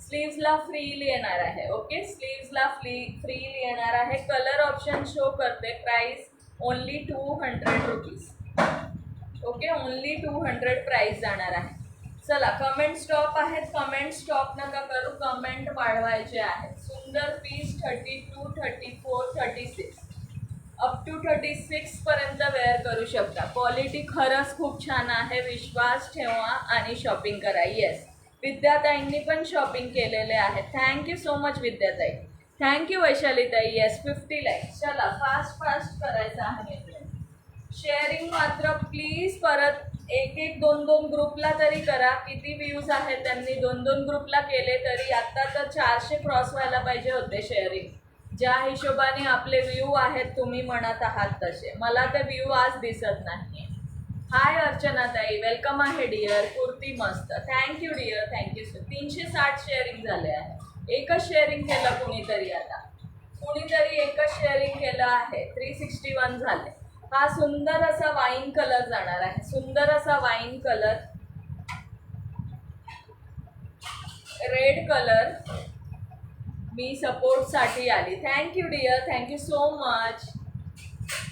स्लीव्सला फ्रील येणार आहे. ओके, स्लीव्सला फ्रील येणार आहे. कलर ऑप्शन शो करते. Price only 200 rupees. Okay, only 200 price जाणार आहे. चला, कमेंट स्टॉप आहेत. कमेंट स्टॉप नका करू, कमेंट वाढवायचे आहेत. सुंदर पीस 32, 34, 36 अप टू 36 पर्यंत वेअर करू शकता. क्वालिटी खरंच खूप छान आहे. विश्वास ठेवा आणि शॉपिंग करा. येस, विद्याताईंनी पण शॉपिंग केलेले आहे. थँक्यू सो मच विद्याताई. थँक्यू वैशालीताई. Yes, 50 likes. चला, फास्ट करायचं आहे. शेअरिंग मात्र प्लीज परत एक 2 ग्रुपला तरी करा. किती व्ह्यूज आहेत त्यांनी 2 ग्रुपला केले तरी आता तर 400 क्रॉस व्हायला पाहिजे होते शेअरिंग. ज्या हिशोबाने आपले व्ह्यू आहेत तुम्ही म्हणत आहात तसे, मला ते व्ह्यू आज दिसत नाही. हाय अर्चना ताई, वेलकम आहे डिअर. कुर्ती मस्त. Thank you dear, thank you. 360 शेअरिंग झाले आहे. एकच शेअरिंग केलं कुणीतरी. आता कुणीतरी एकच शेअरिंग केलं आहे. 361 झाले. हा सुंदर असा वाईन कलर जाणार आहे. सुंदर असा वाईन कलर, रेड कलर. मी सपोर्टसाठी आली. Thank you dear, thank you so much.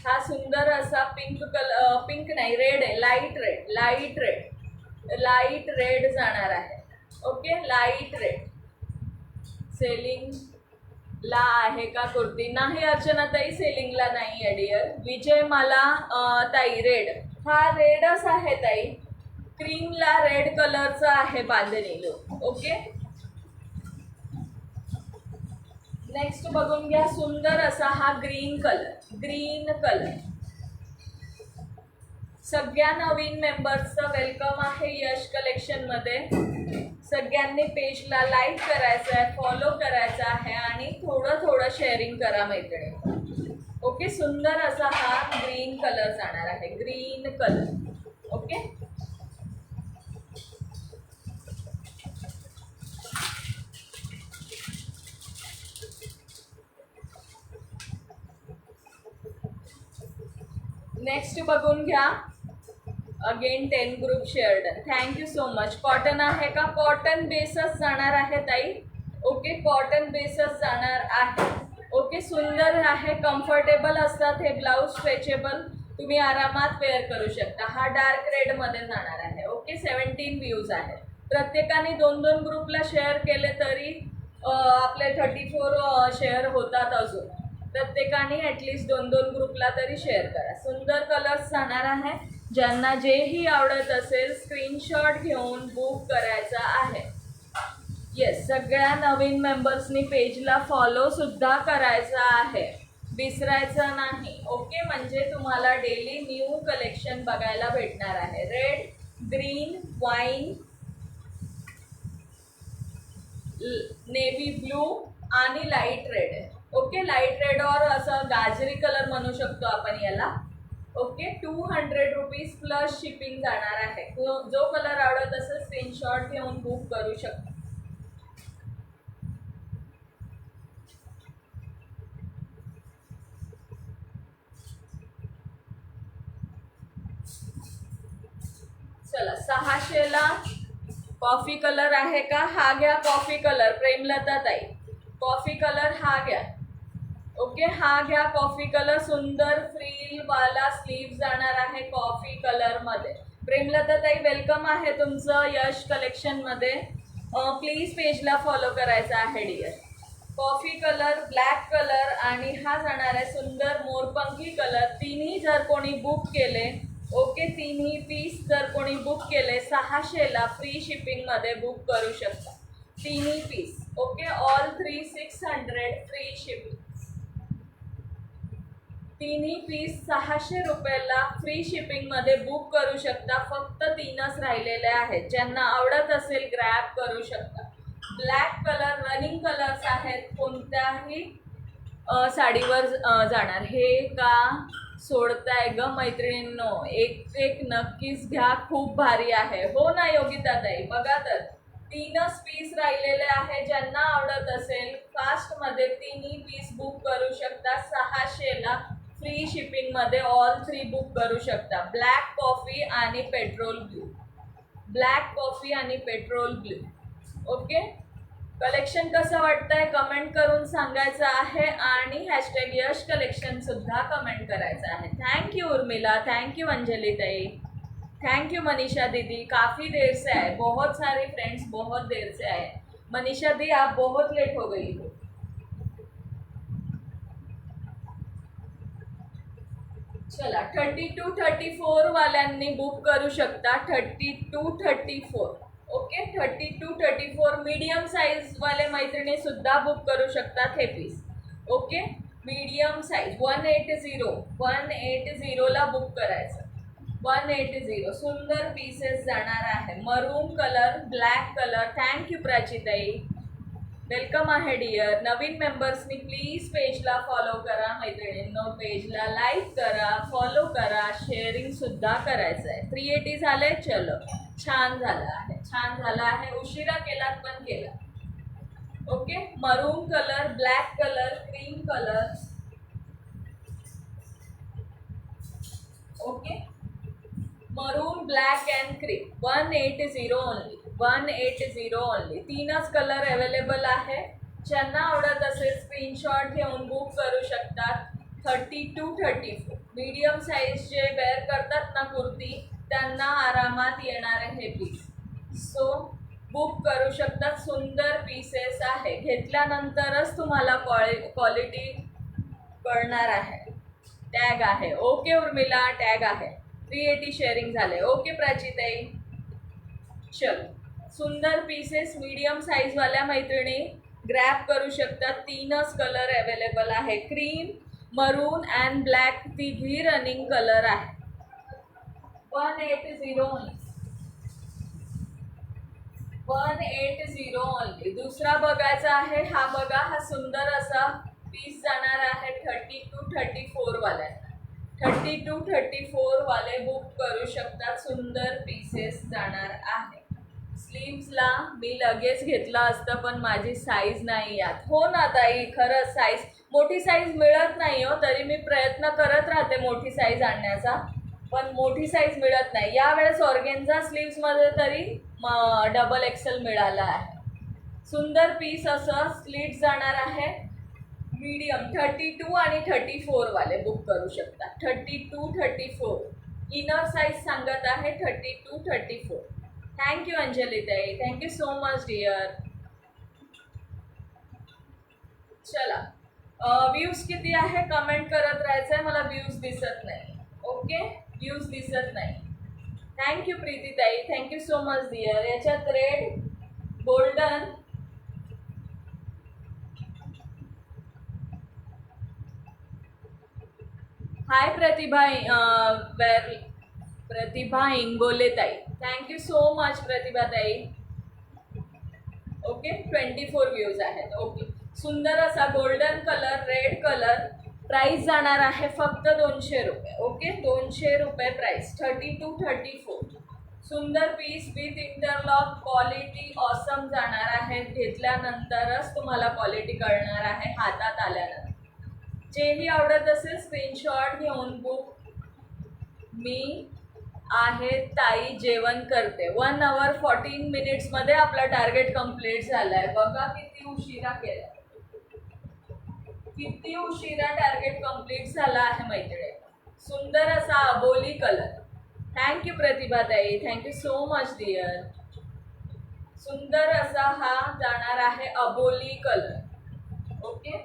हा सुंदर असा पिंक कलर, पिंक नाही, रेड आहे. लाईट रेड जाणार आहे. Okay, light red. सेलिंगला आहे का कुर्ती? नाही अर्चना ताई, सेलिंगला नाही आहे डिअर. विजय मला ताई, रेड. हा रेडच आहे ताई. क्रीमला रेड कलरचा आहे बांधणी लुक. ओके, नेक्स्ट बघून घ्या. सुंदर असा हा ग्रीन कलर. सगळ्या नवीन मेंबर्सचं वेलकम आहे यश कलेक्शनमध्ये. सगळ्यांनी पेजला लाईक करायचं आहे, फॉलो करायचं आहे आणि थोडं शेअरिंग करा मैत्रिणी. ओके, सुंदर असा हा ग्रीन कलर जाणार आहे. Green colour. ओके, नेक्स्ट बघून घ्या. Again 10 group shared. Thank you so much. Cotton आहे का? कॉटन बेसच जाणार आहे ताई. ओके, कॉटन बेसच जाणार आहे. ओके, सुंदर आहे. कम्फर्टेबल असतात हे ब्लाऊज. स्ट्रेचेबल, तुम्ही आरामात वेअर करू शकता. हा डार्क रेडमध्ये जाणार आहे. ओके, 17 व्ह्यूज आहे. प्रत्येकाने 2 ग्रुपला शेअर केले तरी आपले 34 शेअर होतात. अजून प्रत्येकाने ॲटलिस्ट 2 ग्रुपला तरी शेअर करा. सुंदर कलर्स जाणार आहे. ज्यांना जेही आवडत असेल स्क्रीनशॉट घेऊन बुक करायचा आहे. येस, सगळ्या नवीन मेंबर्सनी पेजला फॉलो सुद्धा करायचा आहे, विसरायचं नाही. ओके, म्हणजे तुम्हाला डेली न्यू कलेक्शन बघायला भेटणार आहे. Red, green, wine, navy blue आणि लाईट रेड आहे. ओके, लाईट रेड और असं गाजरी कलर म्हणू शकतो आपण याला. ओके, 200 रुपीज प्लस शिपिंग जाणार आहे. जो कलर आवडत असेल स्क्रीनशॉट घेऊन बुक करू शकता. चला, 600ला कॉफी कलर आहे का? हा घ्या कॉफी कलर. प्रेमलता ताई, कॉफी कलर हा घ्या. ओके, हा घ्या कॉफी कलर. सुंदर फ्रील वाला स्लीव जाणार आहे कॉफी कलर मध्ये. प्रेमलता ताई, वेलकम आहे तुमचं यश कलेक्शन मध्ये. प्लीज पेजला फॉलो करायचा आहे dear. Coffee colour, black colour आणि हा जाणार आहे सुंदर मोरपंखी कलर. तिन्ही जर कोणी बुक केले ओके, तिन्ही पीस जर कोणी बुक केले 600ला फ्री शिपिंगमध्ये बुक करू शकता. तिन्ही piece. Okay, all 3 600 free shipping. तिन्ही पीस 600 रुपयाला फ्री शिपिंगमध्ये बुक करू शकता. फक्त 3च राहिलेले आहेत. ज्यांना आवडत असेल ग्रॅब करू शकता. ब्लॅक कलर रनिंग कलर्स आहेत. कोणत्याही साडीवर जाणार. हे का सोडताय ग मैत्रिणींनो, एक नक्कीच घ्या, खूप भारी आहे. हो ना योगिता ताई, बघा तर 3च पीस राहिलेले आहे. ज्यांना आवडत असेल फास्टमध्ये तिन्ही पीस बुक करू शकता. 600ला फ्री शिपिंगमध्ये ऑल 3 बुक करू शकता. ब्लॅक कॉफी आणि पेट्रोल ब्लू. ब्लॅक कॉफी आणि पेट्रोल ब्लू. ओके, कलेक्शन कसं वाटतंय कमेंट करून सांगायचं आहे आणि हॅशटॅग यश कलेक्शन सुद्धा कमेंट करायचं आहे. Thank you Urmila, thank you Anjali ताई, थैंक यू मनीषा दीदी. काफ़ी देर से आए, बहुत सारे फ्रेंड्स बहुत देर से आए. मनीषा दी आप बहुत लेट हो गई हो. चला 32-34 वाल्यांनी बुक करू शकता. 32-34. ओके, 32-34 मीडियम साईज वाले मैत्रिणी सुद्धा बुक करू शकतात हे पीस. ओके, मीडियम साईज 180ला बुक करायचं. 180 सुंदर पीसेस जाणार आहे. Maroon colour, black colour. Thank you प्राचीताई, वेलकम आहे डिअर. नवीन मेंबर्सनी प्लीज पेजला फॉलो करा मैत्रिणींनो. पेजला लाईक करा, फॉलो करा, शेअरिंग सुद्धा करायचं आहे. 380 झाले. चलो, छान झालं आहे, छान झालं आहे. उशिरा केलात पण केला. Okay, maroon colour, black colour, cream colour. Okay, maroon, black and cream. 180 only. 180 only. 3च कलर अवेलेबल आहे. ज्यांना आवडत असेल स्क्रीनशॉट घेऊन बुक करू शकतात. 32-34 मीडियम साईज जे वेअर करतात ना कुर्ती, त्यांना आरामात येणार आहे हे पीस. सो बुक करू शकतात. सुंदर पीसेस आहे. घेतल्यानंतरच तुम्हाला क्वालिटी कळणार आहे. टॅग आहे. ओके उर्मिला, टॅग आहे. 380 शेअरिंग झाले. ओके प्राचीताई, चलो. सुंदर पीसेस मीडियम साईजवाल्या मैत्रिणी ग्रॅब करू शकतात. 3च कलर अवेलेबल आहे. क्रीम, मरून अँड ब्लॅक, तिघी रनिंग कलर आहे. 180 ओनली. 180 ओनली. दुसरा बघायचा आहे. हा बघा, हा सुंदर असा पीस जाणार आहे 32-34 वाल्या. 32-34 वाले बुक करू शकतात. सुंदर पीसेस जाणार आहे. स्लीव्सला मी लगेच घेतला असतं पण माझी साईज नाही यात. हो ना ताई, खरंच साईज मोठी साईज मिळत नाही हो. तरी मी प्रयत्न करत राहते मोठी साईज आणण्याचा, पण मोठी साईज मिळत नाही. यावेळेस ऑर्गेन्झा स्लीव्समध्ये तरी डबल एक्सेल मिळाला आहे. सुंदर पीस असं स्लीव्स जाणार आहे. मीडियम 32 आणि 34 वाले बुक करू शकता. 32-34 इनर साईज सांगत आहे. 32-34. थँक्यू अंजली ताई, थँक्यू सो मच डिअर. चला, व्ह्यूज किती आहे कमेंट करत राहायचं आहे. मला व्ह्यूज दिसत नाही. ओके, व्ह्यूज दिसत नाही. थँक्यू प्रीती ताई, थँक्यू सो मच डिअर. याच्यात रेड, गोल्डन, हाय प्रतिभा इंगोले ताई, थँक्यू सो मच प्रतिभा ताई. ओके, 24 व्ह्यूज आहेत. ओके, सुंदर असा golden colour, red colour. Price जाणार आहे फक्त 200 रुपये. ओके, 200 रुपये प्राइस. 32-34 सुंदर piece with interlock. Quality awesome जाणार आहे. घेतल्यानंतरच तुम्हाला क्वालिटी कळणार आहे हातात आल्यानंतर. जेही आवडत असेल स्क्रीनशॉट घेऊन बुक. मी आहे ताई, जेवण करते. 1 hour 14 minutesमध्ये आपला टार्गेट कंप्लीट झाला आहे. बघा किती उशिरा केला, किती उशिरा टार्गेट कंप्लीट झाला आहे मैत्रिणी. सुंदर असा अबोली कलर. थँक्यू प्रतिभा ताई, थँक्यू सो मच डिअर. सुंदर असा हा जाणार आहे अबोली colour. Okay,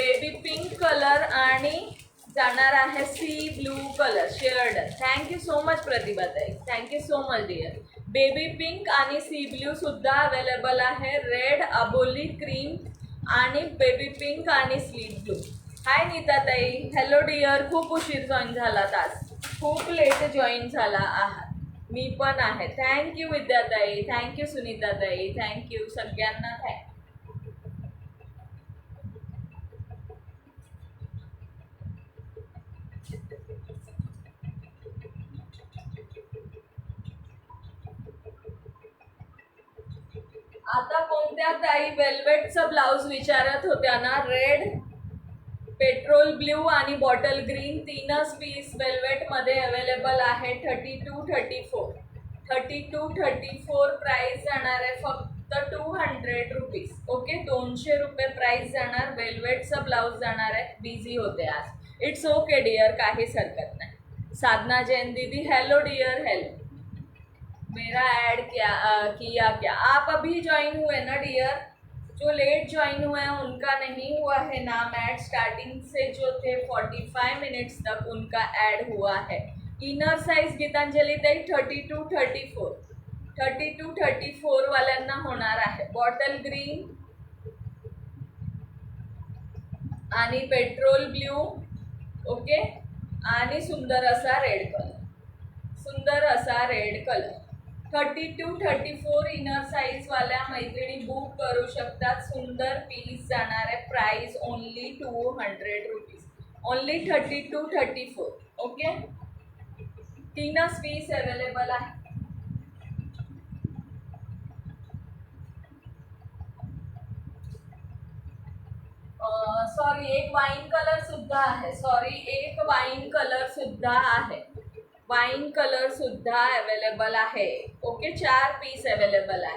baby pink colour आणि जाणार आहे sea blue colour shared. Thank you so much प्रतिभाताई, thank you so much dear. Baby pink आणि सी ब्ल्यू सुद्धा अवेलेबल आहे. रेड, अबोली, क्रीम आणि बेबी पिंक आणि सी ब्लू. हाय नीताताई, हॅलो डिअर. खूप उशीर जॉईन झालात आज, खूप लेट जॉईन झाला आहात. मी पण आहे. थँक्यू विद्याताई, थँक्यू सुनीताताई, थँक्यू सगळ्यांना थँक्यू. आता कोणत्या ताई वेल्वेटचा ब्लाऊज विचारत होत्या ना? रेड, पेट्रोल ब्ल्यू आणि बॉटल ग्रीन तीनच पीस वेल्वेटमध्ये अवेलेबल आहे. 32-34 32-34 प्राईस जाणार आहे फक्त 200 रुपीज. ओके, 200 रुपये प्राईस जाणार. वेल्वेटचा ब्लाऊज जाणार आहे. बिझी होते आज. इट्स ओके डिअर, काहीच हरकत नाही. साधना जैन दीदी, हेलो डियर, हेलो. मेरा ऐड किया क्या? आप अभी ज्वाइन हुए ना डियर? जो लेट ज्वाइन हुए हैं उनका नहीं हुआ है नाम ऐड. स्टार्टिंग से जो थे 45 मिनट्स तक उनका ऐड हुआ है. इनर साइज गीतांजली ताई 32-34 32-34 वाल्यांना होणार आहे. बॉटल ग्रीन आणि पेट्रोल ब्ल्यू. ओके, आणि सुंदर असा रेड कलर, सुंदर असा रेड कलर. 32-34 इनर साइज वाल्या मैत्रिणी बुक करू शकतात. सुंदर पीस जाणार आहे. Price only 200 rupees. Only 32-34. Okay, तीनच पीस अवेलेबल आहे. सॉरी, एक वाईन कलर सुद्धा आहे. सॉरी, एक वाईन कलर सुद्धा आहे. वाइन कलर सुद्धा अवेलेबल है. ओके, 4 पीस अवेलेबल है.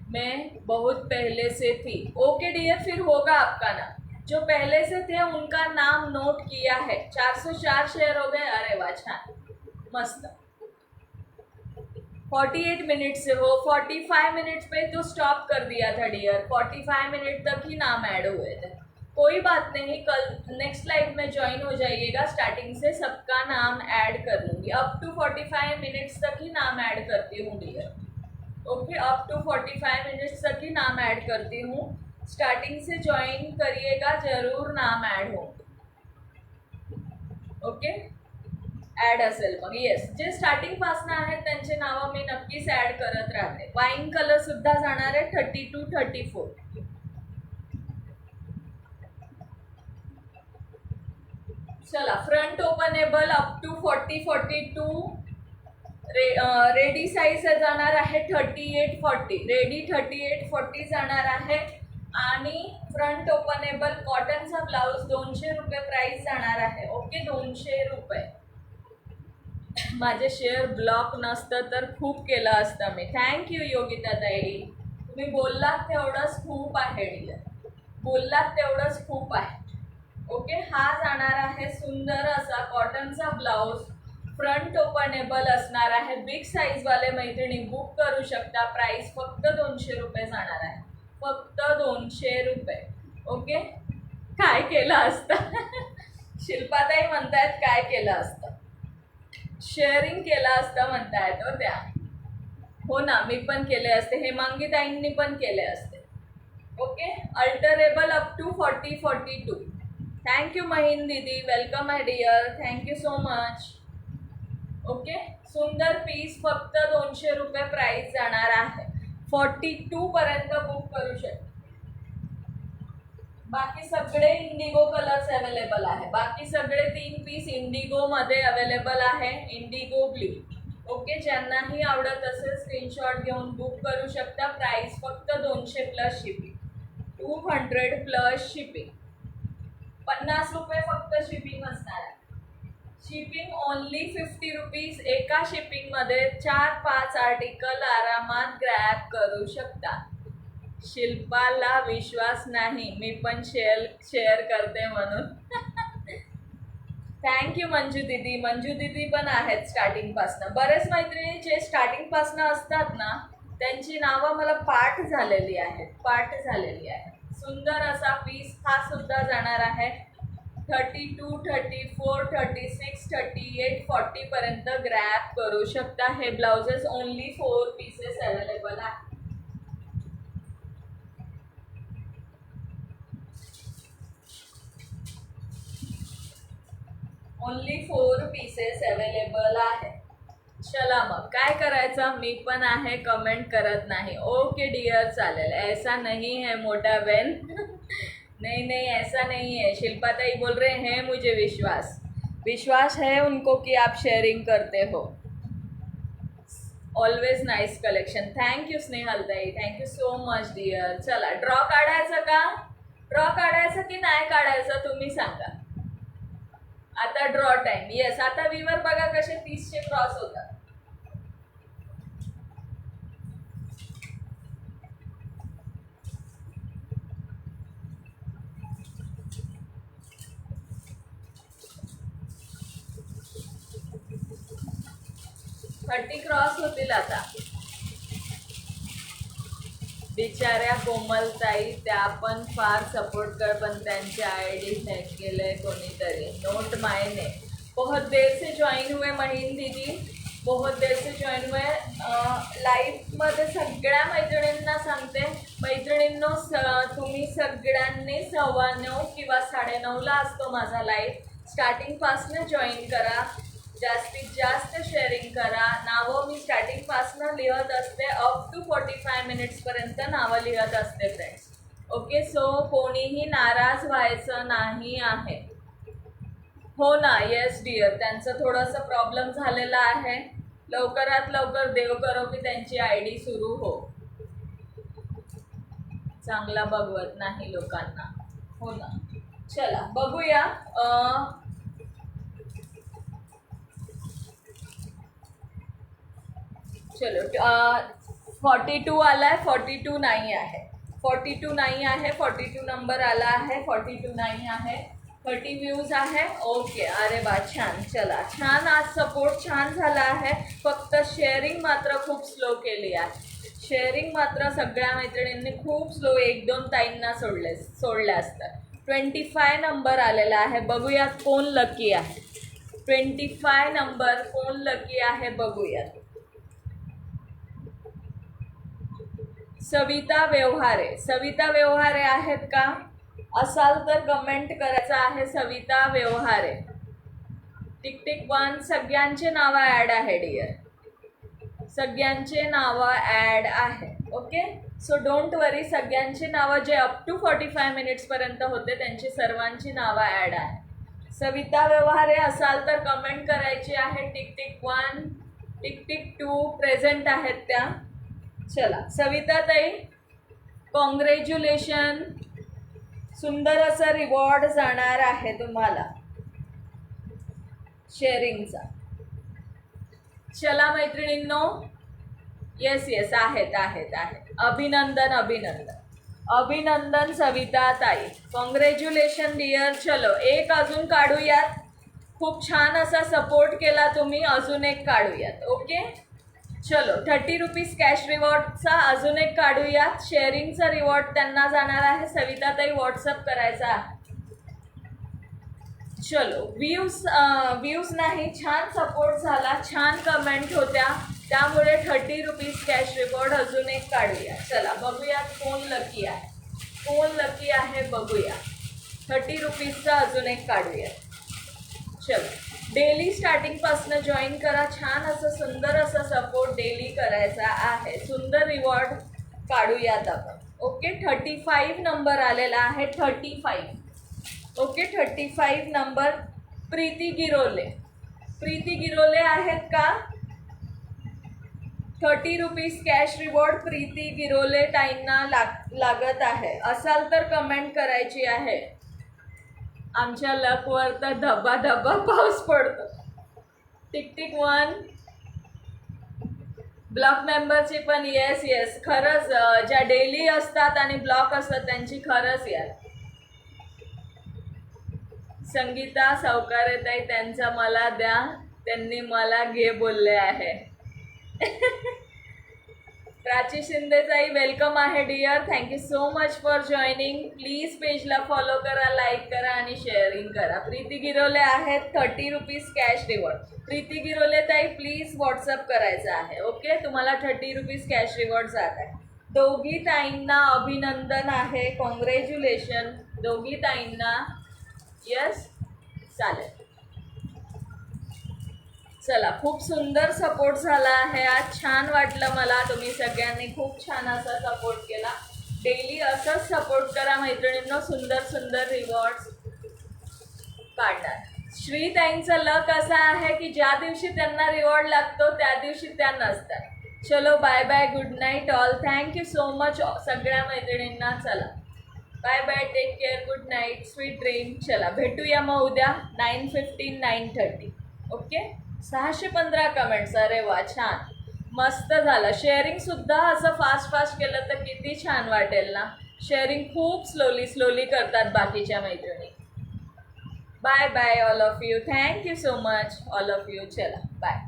मैं बहुत पहले से थी. ओके डियर, फिर होगा आपका नाम. जो पहले से थे उनका नाम नोट किया है. 404 शेयर हो गए. अरे वाह, छान, मस्त. 48 मिनट से हो, 45 मिनट्स पे तो स्टॉप कर दिया था डियर. 45 मिनट तक ही नाम ऐड हुए थे. कोई बात नहीं, कल नेक्स्ट लाइव में ज्वाइन हो जाइएगा. स्टार्टिंग से सबका नाम ऐड कर लूँगी. अप टू 45 मिनट्स तक ही नाम ऐड करती हूँ dear. Okay, up to 45 minutes तक ही नाम ऐड करती हूँ. स्टार्टिंग से ज्वाइन करिएगा, जरूर नाम ऐड हो. ओके, ॲड असेल मग. येस, जे स्टार्टिंगपासून आहेत त्यांचे नावं मी नक्कीच ॲड करत राहते. वाईन कलर सुद्धा जाणार आहे 32-34. चला, front openable up to 40-42. Ready size जाणार आहे 38-40. रेडी 38-40 जाणार आहे. आणि फ्रंट ओपनेबल कॉटनचा ब्लाऊज 200 रुपये प्राईस जाणार आहे. ओके, 200 रुपये. माझे शेअर ब्लॉक नसतं तर खूप केलं असतं मी. थँक्यू योगिता ताई, तुम्ही बोललात तेवढंच खूप आहे डिअर. बोललात तेवढंच खूप आहे. ओके, हा जाणार आहे सुंदर असा कॉटनचा ब्लाऊज. फ्रंट ओपनेबल असणार आहे. बिग साईजवाले मैत्रिणी बुक करू शकता. प्राईस फक्त 200 रुपये जाणार आहे. फक्त 200 रुपये. ओके, काय केलं असतं? शिल्पाताई म्हणतायत काय केलं असतं? शेअरिंग केलं असतं म्हणतायत हो त्या. हो ना, मी पण केले असते. हेमांगी ताईंनी पण केले असते. Okay, alterable up to 40-42. Thank you Mahin दीदी, वेलकम आहे dear. Thank you so much. Okay, सुंदर पीस फक्त 200 रुपये प्राईस जाणार आहे. 42 पर्यंत बुक करू शकता. बाकी सगळे इंडिगो कलर्स अवेलेबल आहे. बाकी सगळे 3 पीस इंडिगोमध्ये अवेलेबल आहे. Indigo blue. ओके, ज्यांनाही आवडत असेल स्क्रीनशॉट घेऊन बुक करू शकता. प्राईस फक्त 200 प्लस शिपिंग. 200 plus shipping. 50 रुपये फक्त शिपिंग असणार आहे. Shipping only 50 rupees. एका शिपिंगमध्ये 4-5 आर्टिकल आरामात ग्रॅब करू शकता. शिल्पाला विश्वास नाही, मी पण शेअर करते म्हणून. थँक्यू मंजू दीदी. मंजू दीदी पण आहेत स्टार्टिंगपासनं. बरेच मैत्रिणी जे स्टार्टिंगपासनं असतात ना, त्यांची नावं मला पाठ झालेली आहेत. सुंदर असा पीस हा सुद्धा जाणार आहे. 32, 34, 36, 38, 40 पर्यंत ग्रॅब करू शकता. हे ब्लाउजेस ओनली 4 पीसेस अवेलेबल आहे. ओनली 4 पीसेस अवेलेबल आहे. चला मग काय करायचं, मी पण आहे, कमेंट करत नाही. ओके डियर, चालेल. ऐसा नहीं है मोटा बहन. नहीं नहीं, ऐसा नहीं है. शिल्पा ताई बोल रहे हैं मुझे विश्वास है उनको कि आप शेयरिंग करते हो. Always nice collection. Thank you Snehal ताई, थँक्यू सो मच डियर. चला ड्रॉ काढायचं का? ड्रॉ काढायचं की नाही काढायचं तुम्ही सांगा. आता ड्रॉ टाइम. येस, आता व्हीवर बघा कसे 30चे क्रॉस होतात. थर्टी क्रॉस होतील आता. बिचाऱ्या कोमलताई, त्या पण फार सपोर्ट कर, पण त्यांचे आईडी हॅक केलंय कोणीतरी. नोट माय नेम. बहुत देर से जॉईन हुए महीन दीदी, बहुत देर से जॉईन हुए. लाईव्हमध्ये सगळ्या मैत्रिणींना सांगते, मैत्रिणींनो तुम्ही सगळ्यांनी 9:15 किंवा 9:30ला असतो माझा लाईव्ह. स्टार्टिंगपासनं जॉईन करा, जास्तीत जास्त शेअरिंग करा. नावं मी स्टार्टिंगपासनं लिहत असते, अप टू 45 मिनिट्सपर्यंत नावं लिहत असते फ्रेंड्स. ओके, सो कोणीही नाराज व्हायचं नाही आहे. हो ना, येस डिअर, त्यांचं थोडंसं प्रॉब्लेम झालेला आहे. लवकरात लवकर देव करो की त्यांची आयडी सुरू हो. चांगला बघवत नाही लोकांना. हो ना, चला बघूया. चलो 42 आला आहे, 42 नाही आहे, 42 नाही आहे, 42 नंबर आला आहे, 42 नाही आहे. 30 व्ह्यूज आहे. ओके, अरे बा, छान. चला, छान. आज सपोर्ट छान झाला आहे. फक्त शेअरिंग मात्र खूप स्लो केली आहे. शेअरिंग मात्र सगळ्या मैत्रिणींनी खूप स्लो, 1-2 ताईंना सोडले असतात. 25 नंबर आलेला आहे. बघूयात कोण लकी आहे. 25 नंबर कोण लकी आहे बघूयात. सविता व्यवहारे आहेत का? असाल तर कमेंट करायचं आहे. सविता व्यवहारे. टिक 1. सगळ्यांचे नावं ॲड आहे डिअर, सगळ्यांचे नावं ॲड आहे. ओके, सो डोंट वरी. सगळ्यांची नावं जे अप टू 45 मिनिट्सपर्यंत होते त्यांची सर्वांची नावं ॲड आहे. सविता व्यवहारे असाल तर कमेंट करायची आहे. टिक 1, टिक 2 प्रेझेंट आहेत त्या. चला सविता ताई, कॉंग्रॅच्युलेशन. सुंदर असं रिवॉर्ड जाणार आहे तुम्हाला शेअरिंगचा. चला मैत्रिणींनो, येस आहेत. अभिनंदन सविता ताई, कॉंग्रॅच्युलेशन डिअर. चलो एक अजून काढूयात. खूप छान असा सपोर्ट केला तुम्ही. अजून एक काढूयात. ओके, चलो 30 रुपीज कॅश रिवॉर्डचा अजून एक काढूयात. शेअरिंगचा रिवॉर्ड त्यांना जाणार आहे. सविता ताई व्हॉट्सअप करायचा आहे. चलो, व्ह्यूज नाही, छान सपोर्ट झाला, छान कमेंट होत्या, त्यामुळे 30 रुपीज कॅश रिवॉर्ड अजून एक काढूया. चला बघूयात कोण लकी आहे बघूया. 30 रुपीजचा अजून एक काढूया. चलो, डेली स्टार्टिंगपासून जॉईन करा. छान असं सुंदर असं सपोर्ट डेली करायचा आहे. सुंदर रिवॉर्ड काढूयात आपण. ओके, 35 नंबर आलेला आहे. 35. Okay, 35 number. प्रीती गिरोले आहेत का? 30 rupees cash reward Preeti Girole ताईंना लागत आहे. असाल तर कमेंट करायची आहे. आमच्या लकवर तर धबा पाऊस पडतो. टिक 1. ब्लॉक मेंबरची पण येस खरंच, ज्या डेली असतात आणि ब्लॉक असतात त्यांची खरंच यार. संगीता सावकारे ताई, त्यांचा मला द्या, त्यांनी मला घे बोलले आहे. प्राची शिंदेताई वेलकम आहे dear. Thank you so much for joining. Please पेजला फॉलो करा, लाईक करा आणि शेअरिंग करा. प्रीती गिरोले आहेत 30 rupees cash reward. Preeti Girole ताई प्लीज व्हॉट्सअप करायचं आहे. ओके, तुम्हाला 30 रुपीज कॅश रिवॉर्ड जात आहे. दोघी ताईंना अभिनंदन आहे. कॉंग्रॅच्युलेशन दोघी ताईंना. यस, चालेल. चला, खूप सुंदर सपोर्ट झाला आहे आज. छान वाटलं मला. तुम्ही सगळ्यांनी खूप छान असा सपोर्ट केला. डेली असंच सपोर्ट करा मैत्रिणींनो. सुंदर सुंदर रिवॉर्ड्स काढणार. श्रीताईंचा लक असा आहे की ज्या दिवशी त्यांना रिवॉर्ड लागतो त्या दिवशी त्या नसतात. चलो, bye bye, good night all. Thank you so much सगळ्या मैत्रिणींना. चला, bye bye, take care, good night, sweet dream. चला, भेटूया मग उद्या 9:15 9:30. ओके. 615 कमेंट्स. अरे वा, छान, मस्त झालं. शेअरिंगसुद्धा असं फास्ट फास्ट केलं तर किती छान वाटेल ना. शेअरिंग खूप स्लोली करतात बाकीच्या मैत्रिणी. Bye bye all of you. Thank you so much all of you. चला, बाय.